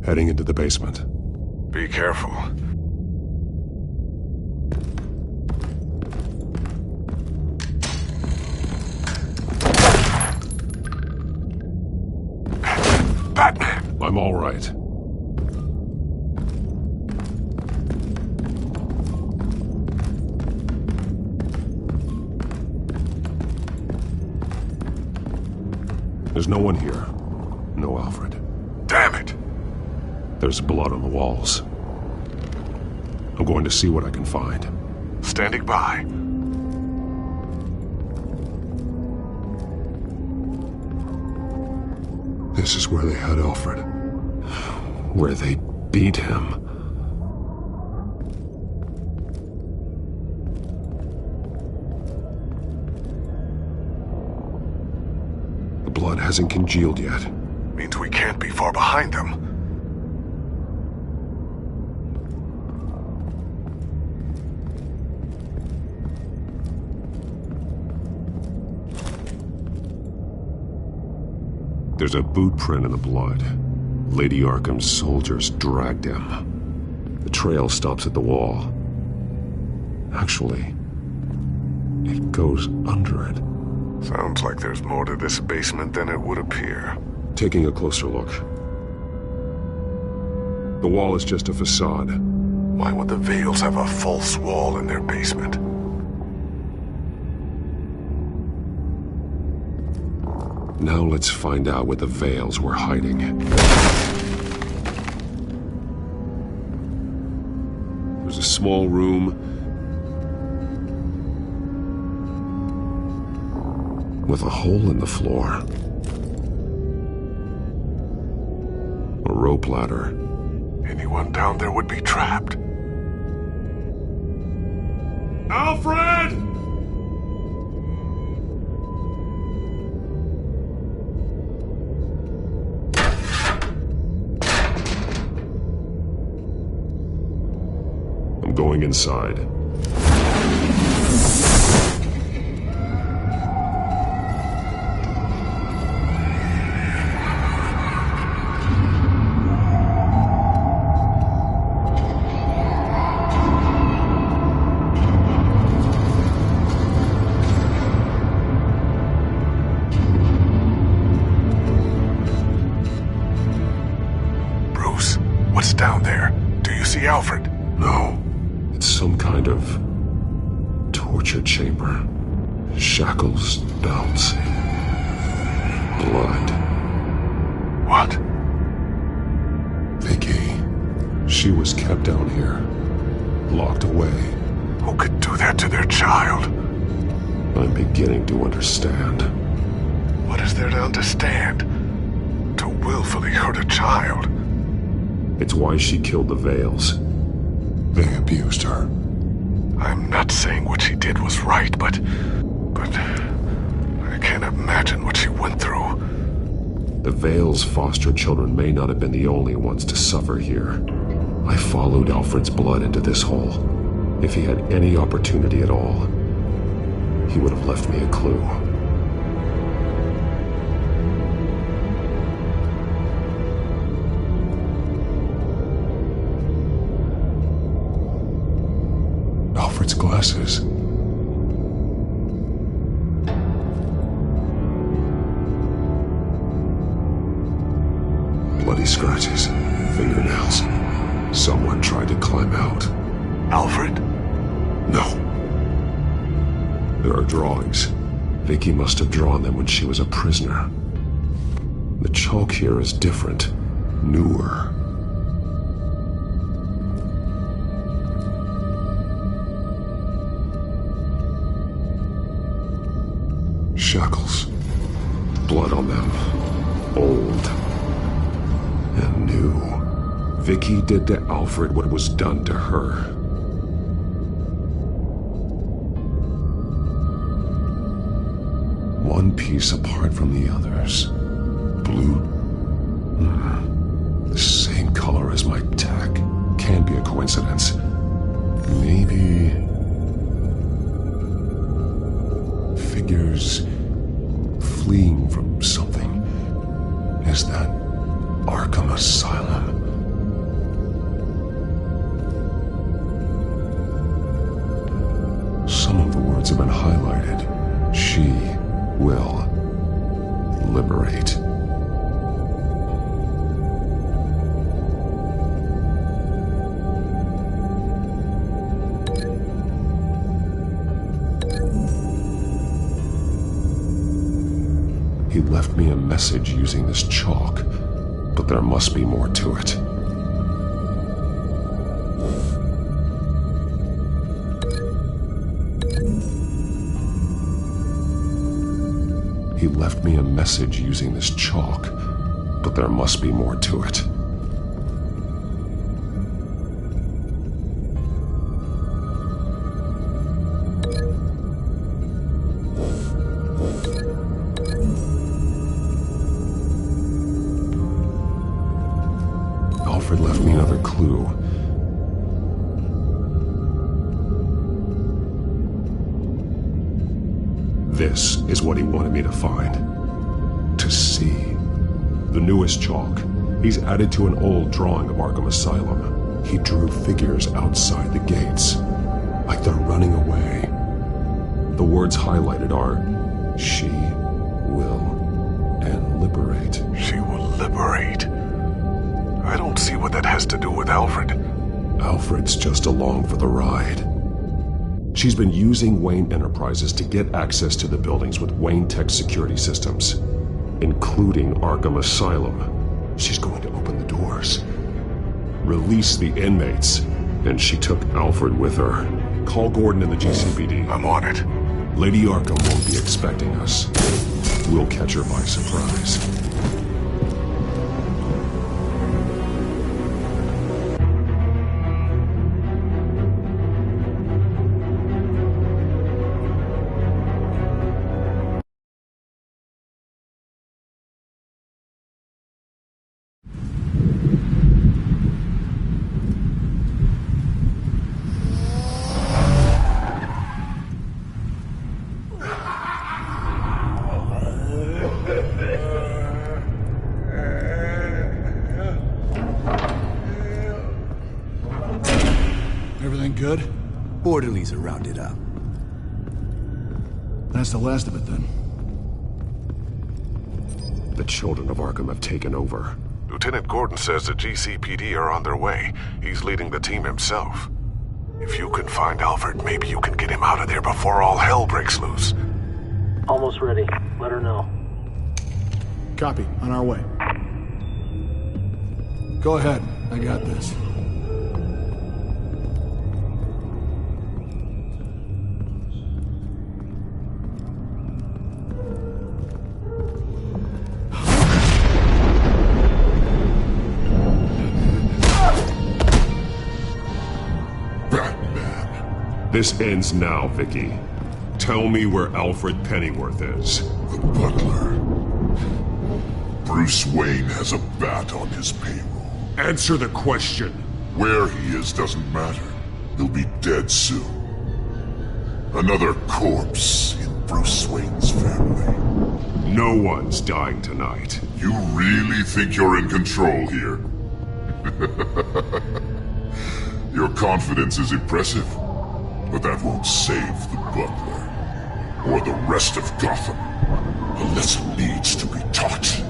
Heading into the basement. Be careful. Batman! I'm all right. There's no one here. No Alfred. Damn it! There's blood on the walls. I'm going to see what I can find. Standing by. This is where they had Alfred. Where they beat him. The blood hasn't congealed yet. Means we can't be far behind them. There's a boot print in the blood. Lady Arkham's soldiers dragged him. The trail stops at the wall. Actually, it goes under it. Sounds like there's more to this basement than it would appear. Taking a closer look. The wall is just a facade. Why would the Vales have a false wall in their basement? Now let's find out where the Vales were hiding. There's a small room with a hole in the floor. A rope ladder. Anyone down there would be trapped. Alfred! I'm going inside. see Alfred? No. It's some kind of torture chamber. Shackles, belts, blood. What? Vicky. She was kept down here, locked away. Who could do that to their child? I'm beginning to understand. What is there to understand? To willfully hurt a child? It's why she killed the Vales. They abused her. I'm not saying what she did was right, but I can't imagine what she went through. The Vales' foster children may not have been the only ones to suffer here. I followed Alfred's blood into this hole. If he had any opportunity at all, he would have left me a clue. Alfred's glasses. Bloody scratches, fingernails. Someone tried to climb out. Alfred? No. There are drawings. Vicky must have drawn them when she was a prisoner. The chalk here is different, newer. Shackles. Blood on them. Old. And new. Vicky did to Alfred what was done to her. One piece apart from the others. Blue. The same color as my tech. Can't be a coincidence. Maybe... figures fleeing from something. Is that Arkham Asylum? Some of the words have been highlighted. She will liberate. He left me a message using this chalk, but there must be more to it. He left me a message using this chalk, but there must be more to it. Alfred left me another clue. This is what he wanted me to find. To see. The newest chalk. He's added to an old drawing of Arkham Asylum. He drew figures outside the gates. Like they're running away. The words highlighted are, she will and liberate. She will liberate. I don't see what that has to do with Alfred. Alfred's just along for the ride. She's been using Wayne Enterprises to get access to the buildings with Wayne Tech security systems, including Arkham Asylum. She's going to open the doors, release the inmates, and she took Alfred with her. Call Gordon and the GCPD. I'm on it. Lady Arkham won't be expecting us. We'll catch her by surprise. Everything good? Orderlies are rounded up. That's the last of it, then. The children of Arkham have taken over. Lieutenant Lieutenant Gordon says the GCPD are on their way. He's leading the team himself. If you can find Alfred, maybe you can get him out of there before all hell breaks loose. Almost ready. Let her know. Copy. On our way. Go ahead. I got this. This ends now, Vicky. Tell me where Alfred Pennyworth is. The butler. Bruce Wayne has a bat on his payroll. Answer the question. Where he is doesn't matter. He'll be dead soon. Another corpse in Bruce Wayne's family. No one's dying tonight. You really think you're in control here? Your confidence is impressive. But that won't save the butler, or the rest of Gotham. A lesson needs to be taught.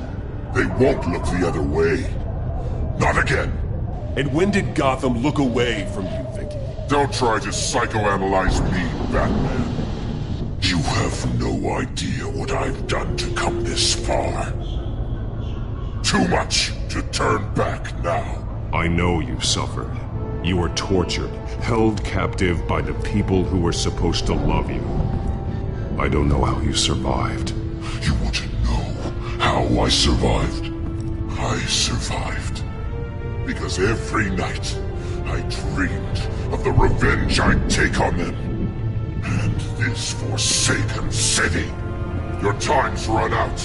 They won't look the other way. Not again. And when did Gotham look away from you, Vicky? Don't try to psychoanalyze me, Batman. You have no idea what I've done to come this far. Too much to turn back now. I know you suffered. You were tortured, held captive by the people who were supposed to love you. I don't know how you survived. You want to know how I survived? I survived because every night I dreamed of the revenge I'd take on them. And this forsaken city. Your time's run out.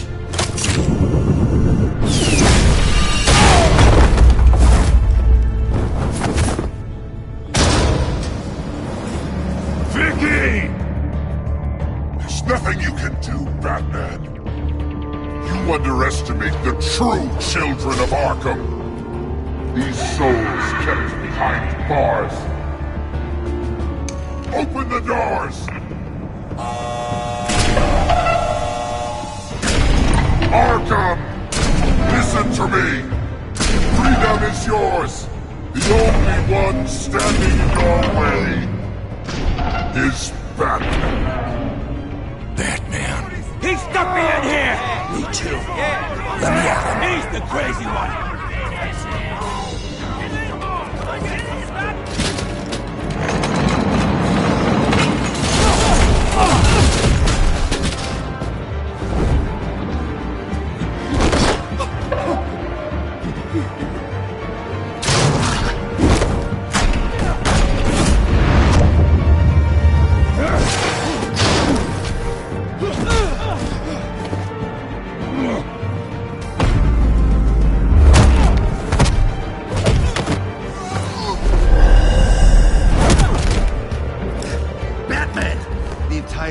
Vicky! There's nothing you can do, Batman. You underestimate the true children of Arkham. These souls kept behind bars. Open the doors! Arkham! Listen to me! Freedom is yours! The only one standing in your way is Batman. Batman. He stuck me in here! Me too. Let me at him. He's the crazy one!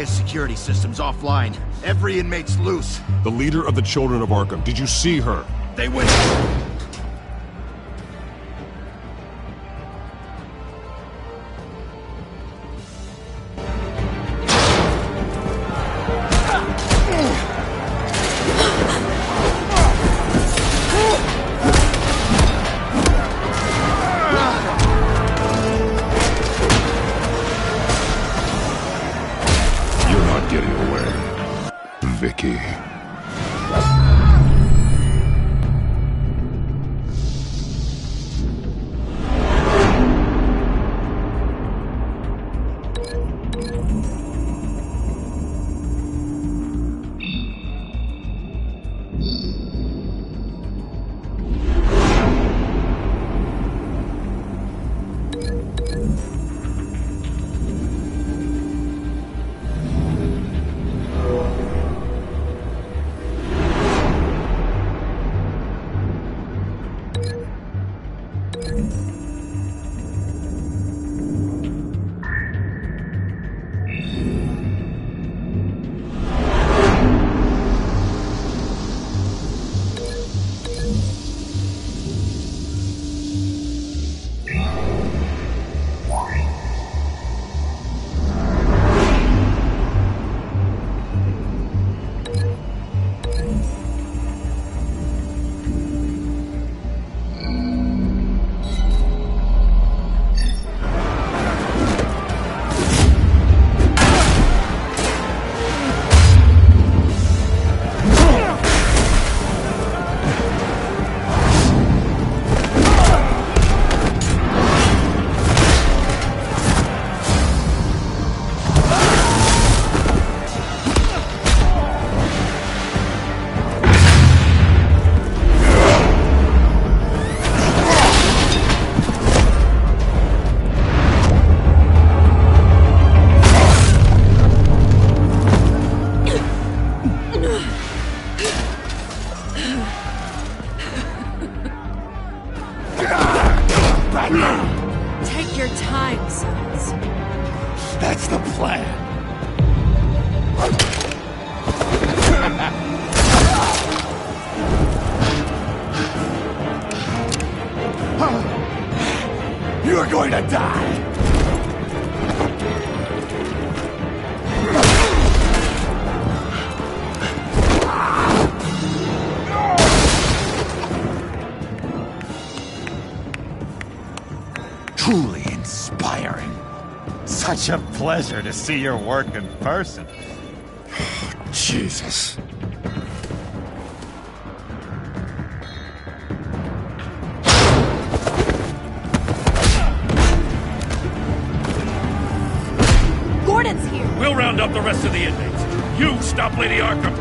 Security system's offline. Every inmate's loose. The leader of the Children of Arkham. Did you see her? They went. Take your time, sons. That's the plan. You are going to die. Truly inspiring. Such a pleasure to see your work in person. Jesus. Gordon's here. We'll round up the rest of the inmates. You stop Lady Arkham.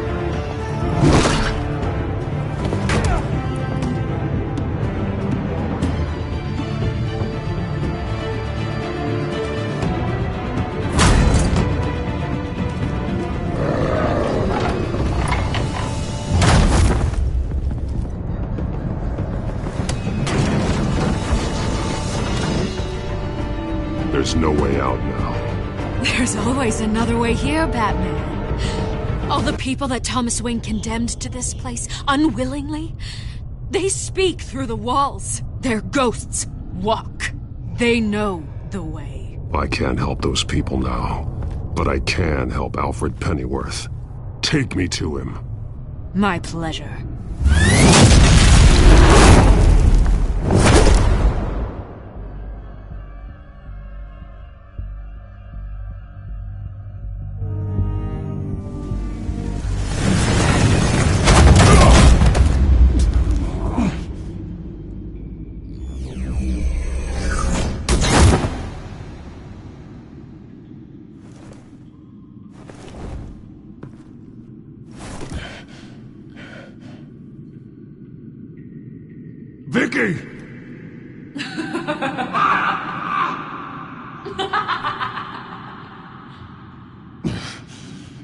There's no way out now. There's always another way here, Batman. All the people that Thomas Wayne condemned to this place unwillingly, they speak through the walls. Their ghosts walk. They know the way. I can't help those people now, but I can help Alfred Pennyworth. Take me to him. My pleasure. Vicky!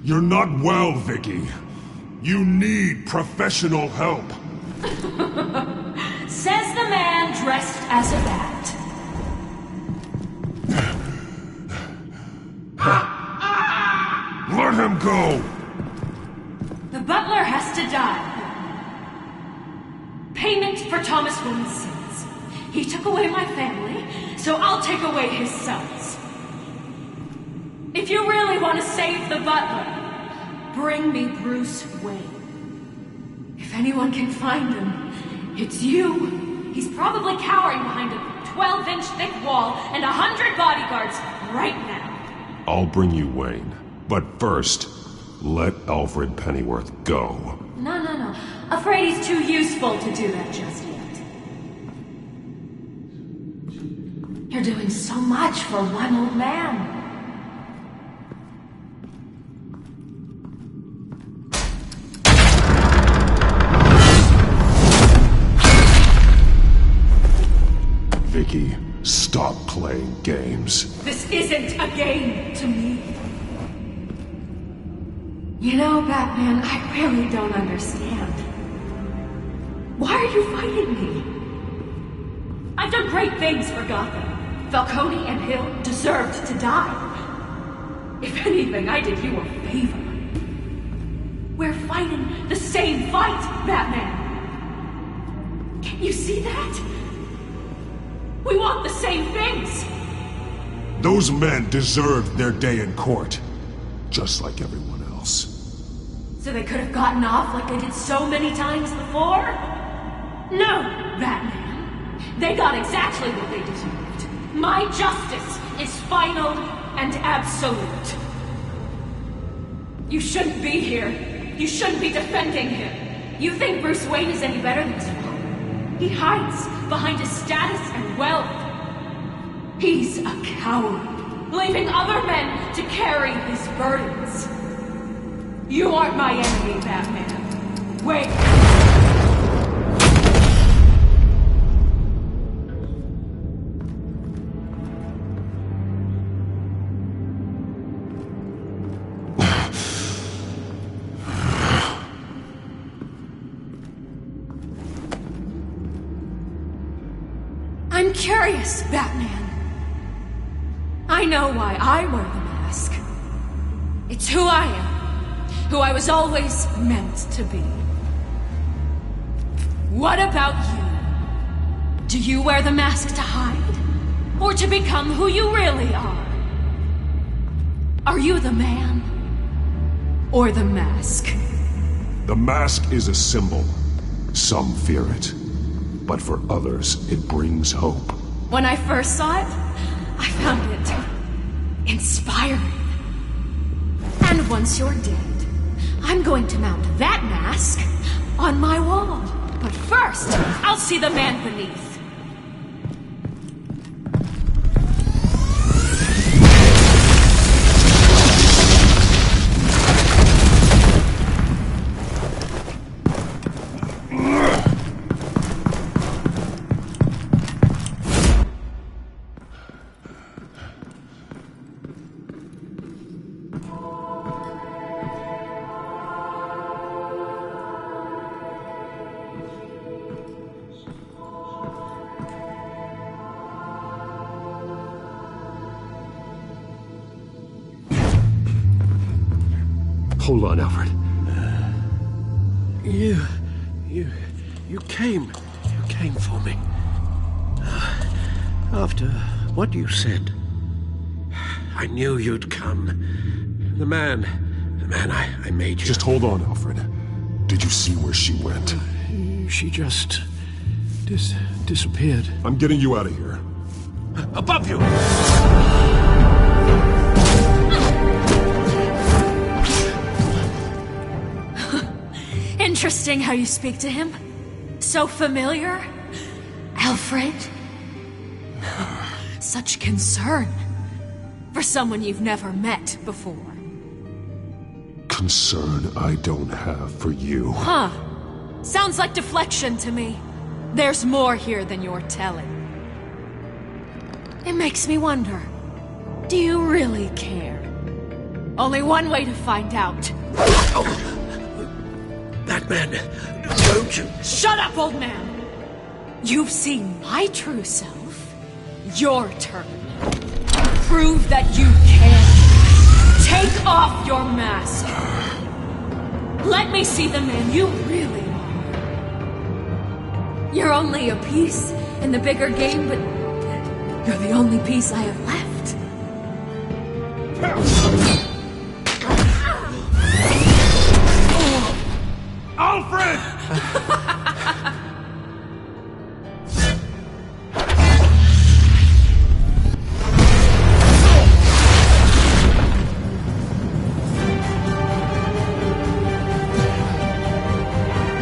You're not well, Vicky. You need professional help. Says the man dressed as a bat. Let him go! The butler has to die. Payment for Thomas Wayne's sins. He took away my family, so I'll take away his sons. If you really want to save the butler, bring me Bruce Wayne. If anyone can find him, it's you. He's probably cowering behind a 12-inch thick wall and 100 bodyguards right now. I'll bring you Wayne. But first, let Alfred Pennyworth go. No. Afraid he's too useful to do that just yet. You're doing so much for one old man. Vicky, stop playing games. This isn't a game to me. You know, Batman, I really don't understand. Why are you fighting me? I've done great things for Gotham. Falcone and Hill deserved to die. If anything, I did you a favor. We're fighting the same fight, Batman. Can you see that? We want the same things. Those men deserved their day in court, just like everyone else. So they could have gotten off like they did so many times before? No, Batman. They got exactly what they deserved. My justice is final and absolute. You shouldn't be here. You shouldn't be defending him. You think Bruce Wayne is any better than his father? He hides behind his status and wealth. He's a coward, leaving other men to carry his burdens. You aren't my enemy, Batman. Wait. I'm curious, Batman. I know why I wear the mask. It's who I am. Who I was always meant to be. What about you? Do you wear the mask to hide? Or to become who you really are? Are you the man? Or the mask? The mask is a symbol. Some fear it. But for others, it brings hope. When I first saw it, I found it inspiring. And once you're dead, I'm going to mount that mask on my wall. But first, I'll see the man beneath. Hold on, Alfred. You came for me. After what you said, I knew you'd come. The man I made you. Just hold on, Alfred. Did you see where she went? She just disappeared. I'm getting you out of here. Above you! Interesting how you speak to him. So familiar. Alfred. Such concern. For someone you've never met before. Concern I don't have for you. Huh. Sounds like deflection to me. There's more here than you're telling. It makes me wonder. Do you really care? Only one way to find out. Oh. That man, don't you... Shut up, old man! You've seen my true self. Your turn. Prove that you can. Take off your mask. Let me see the man you really are. You're only a piece in the bigger game, but you're the only piece I have left. Alfred!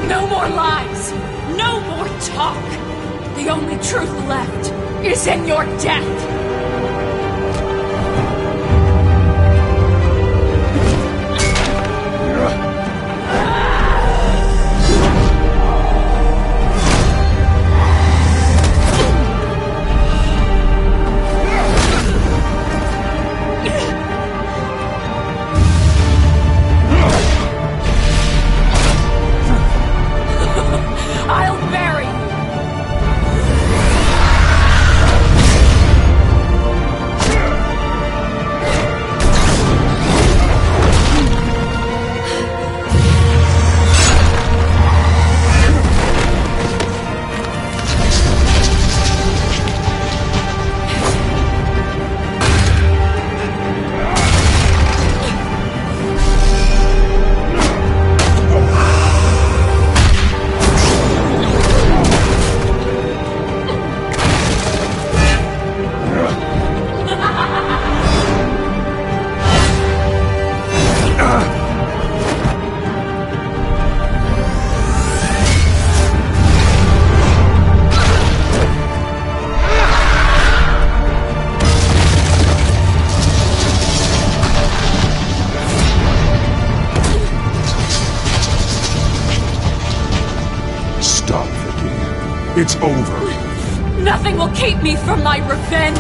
No more lies! No more talk! The only truth left is in your death! It's over. Nothing will keep me from my revenge!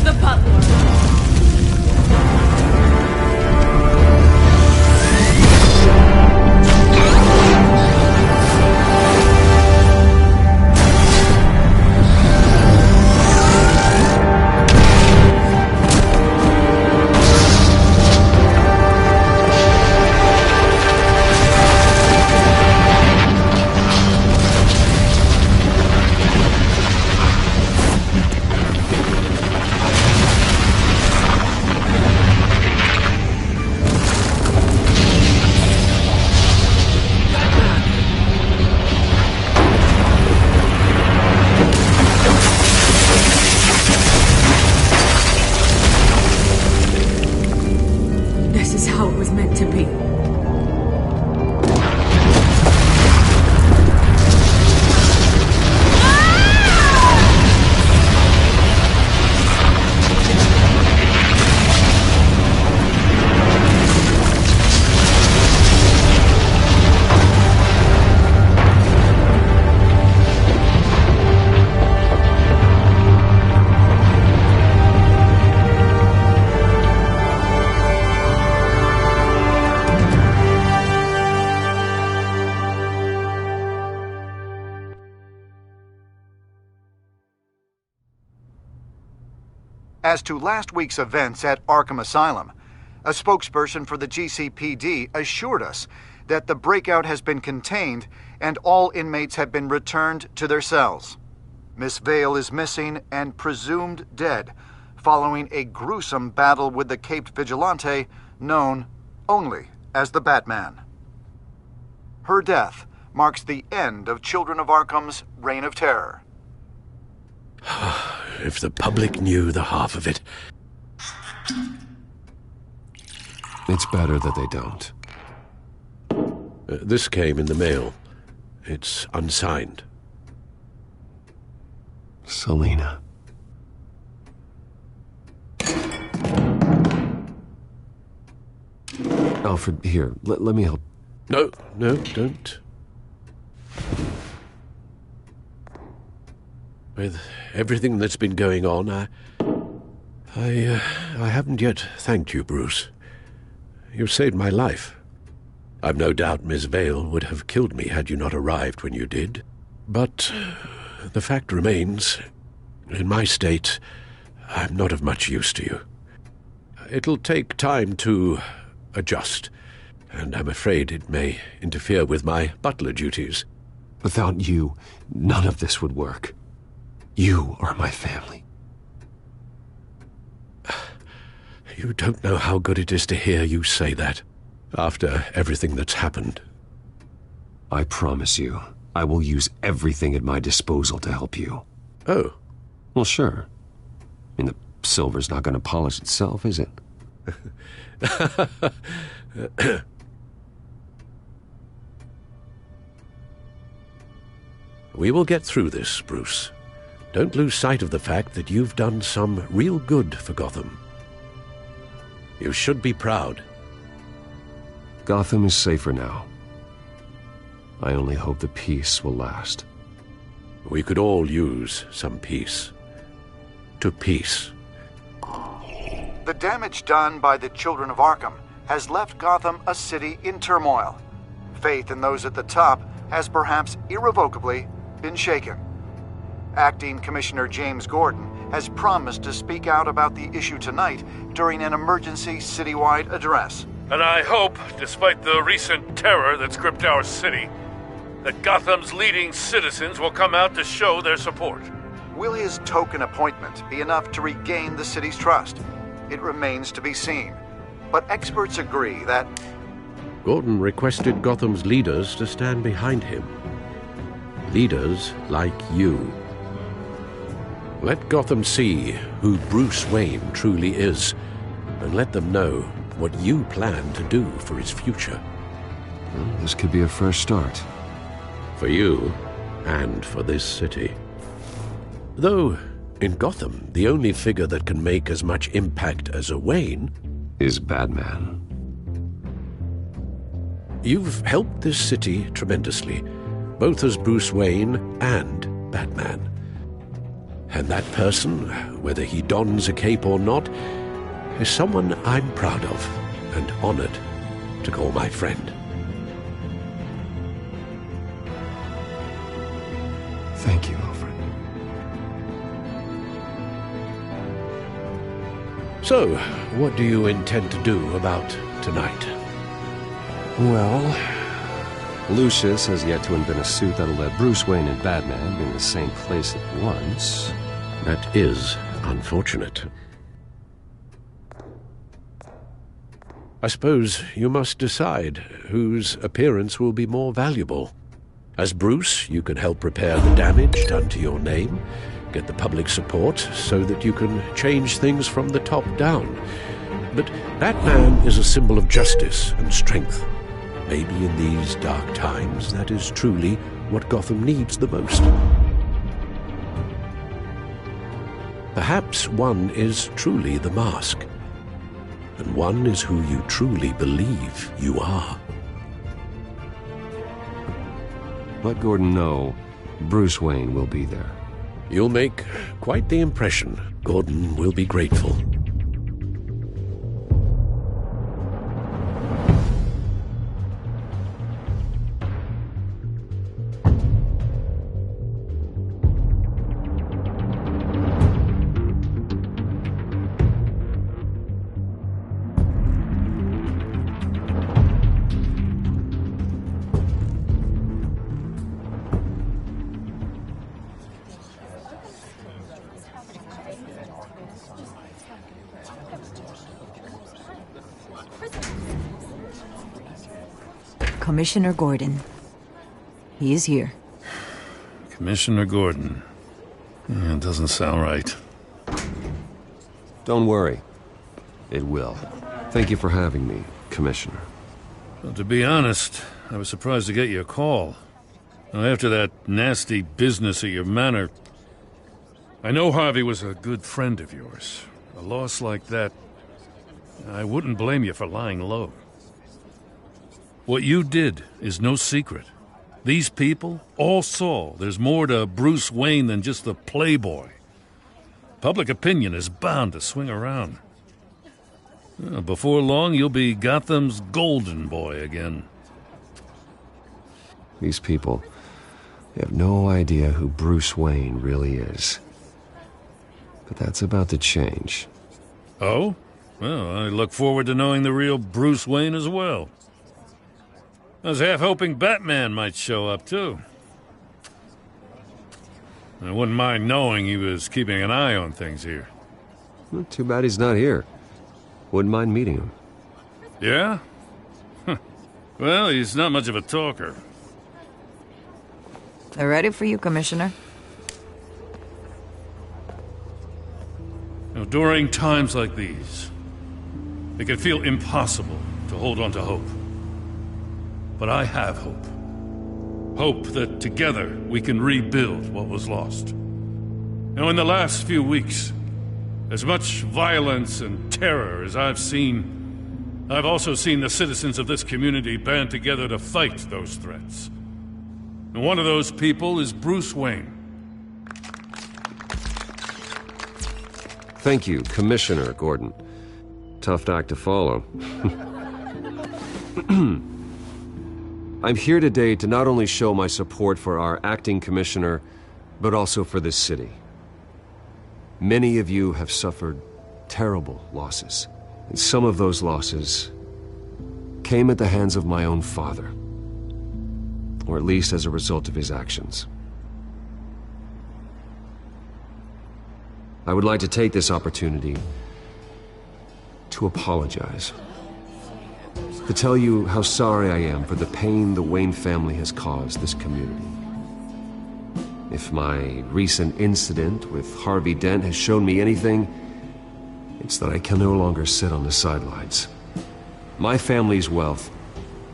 the butler. This is how it was meant to be. As to last week's events at Arkham Asylum, a spokesperson for the GCPD assured us that the breakout has been contained and all inmates have been returned to their cells. Miss Vale is missing and presumed dead, following a gruesome battle with the caped vigilante known only as the Batman. Her death marks the end of Children of Arkham's reign of terror. If the public knew the half of it. It's better that they don't. This came in the mail. It's unsigned. Selina. Alfred, here, let me help. No, don't. With everything that's been going on, I haven't yet thanked you, Bruce. You've saved my life. I've no doubt Miss Vale would have killed me had you not arrived when you did. But the fact remains, in my state, I'm not of much use to you. It'll take time to adjust, and I'm afraid it may interfere with my butler duties. Without you, none of this would work. You are my family. You don't know how good it is to hear you say that, after everything that's happened. I promise you, I will use everything at my disposal to help you. Oh. Well, sure. I mean, the silver's not going to polish itself, is it? We will get through this, Bruce. Don't lose sight of the fact that you've done some real good for Gotham. You should be proud. Gotham is safer now. I only hope the peace will last. We could all use some peace. To peace. The damage done by the Children of Arkham has left Gotham a city in turmoil. Faith in those at the top has perhaps irrevocably been shaken. Acting Commissioner James Gordon has promised to speak out about the issue tonight during an emergency citywide address. And I hope, despite the recent terror that's gripped our city, that Gotham's leading citizens will come out to show their support. Will his token appointment be enough to regain the city's trust? It remains to be seen. But experts agree that Gordon requested Gotham's leaders to stand behind him. Leaders like you. Let Gotham see who Bruce Wayne truly is, and let them know what you plan to do for his future. Well, this could be a fresh start. For you, and for this city. Though, in Gotham, the only figure that can make as much impact as a Wayne is Batman. You've helped this city tremendously, both as Bruce Wayne and Batman. And that person, whether he dons a cape or not, is someone I'm proud of and honored to call my friend. Thank you, Alfred. So, what do you intend to do about tonight? Well, Lucius has yet to invent a suit that'll let Bruce Wayne and Batman be in the same place at once. That is unfortunate. I suppose you must decide whose appearance will be more valuable. As Bruce, you can help repair the damage done to your name, get the public support so that you can change things from the top down. But Batman is a symbol of justice and strength. Maybe in these dark times, that is truly what Gotham needs the most. Perhaps one is truly the mask, and one is who you truly believe you are. Let Gordon know Bruce Wayne will be there. You'll make quite the impression. Gordon will be grateful. Commissioner Gordon. He is here. Commissioner Gordon. Yeah, it doesn't sound right. Don't worry. It will. Thank you for having me, Commissioner. Well, to be honest, I was surprised to get your call. Now, after that nasty business at your manor, I know Harvey was a good friend of yours. A loss like that, I wouldn't blame you for lying low. What you did is no secret. These people all saw there's more to Bruce Wayne than just the playboy. Public opinion is bound to swing around. Before long, you'll be Gotham's golden boy again. These people, they have no idea who Bruce Wayne really is. But that's about to change. Oh? Well, I look forward to knowing the real Bruce Wayne as well. I was half hoping Batman might show up, too. I wouldn't mind knowing he was keeping an eye on things here. Well, too bad he's not here. Wouldn't mind meeting him. Yeah? Well, he's not much of a talker. They're ready for you, Commissioner. Now, during times like these, it can feel impossible to hold on to hope. But I have hope. Hope that together we can rebuild what was lost. Now, in the last few weeks, as much violence and terror as I've seen, I've also seen the citizens of this community band together to fight those threats. And one of those people is Bruce Wayne. Thank you, Commissioner Gordon. Tough act to follow. I'm here today to not only show my support for our acting commissioner, but also for this city. Many of you have suffered terrible losses, and some of those losses came at the hands of my own father, or at least as a result of his actions. I would like to take this opportunity to apologize. To tell you how sorry I am for the pain the Wayne family has caused this community. If my recent incident with Harvey Dent has shown me anything, it's that I can no longer sit on the sidelines. My family's wealth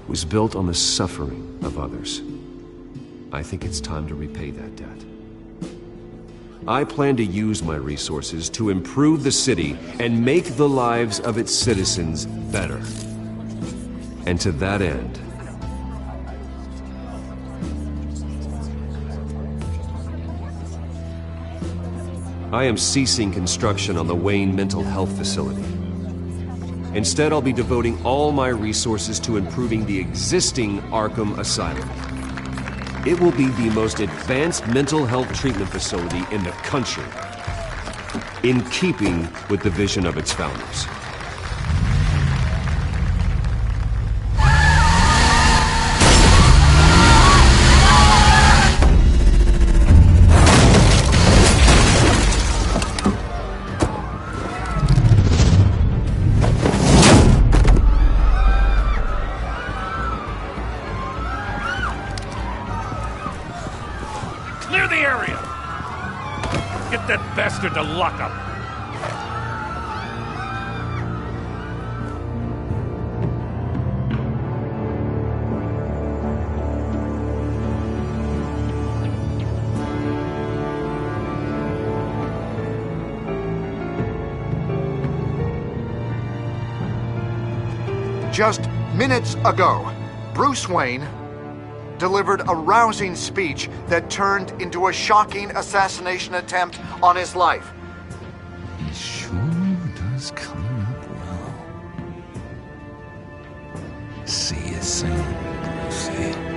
was built on the suffering of others. I think it's time to repay that debt. I plan to use my resources to improve the city and make the lives of its citizens better. And to that end, I am ceasing construction on the Wayne Mental Health Facility. Instead, I'll be devoting all my resources to improving the existing Arkham Asylum. It will be the most advanced mental health treatment facility in the country, in keeping with the vision of its founders. Clear the area! Get that bastard to lock up! Just minutes ago, Bruce Wayne delivered a rousing speech that turned into a shocking assassination attempt on his life. He sure does clean up well. See you soon, Brucey.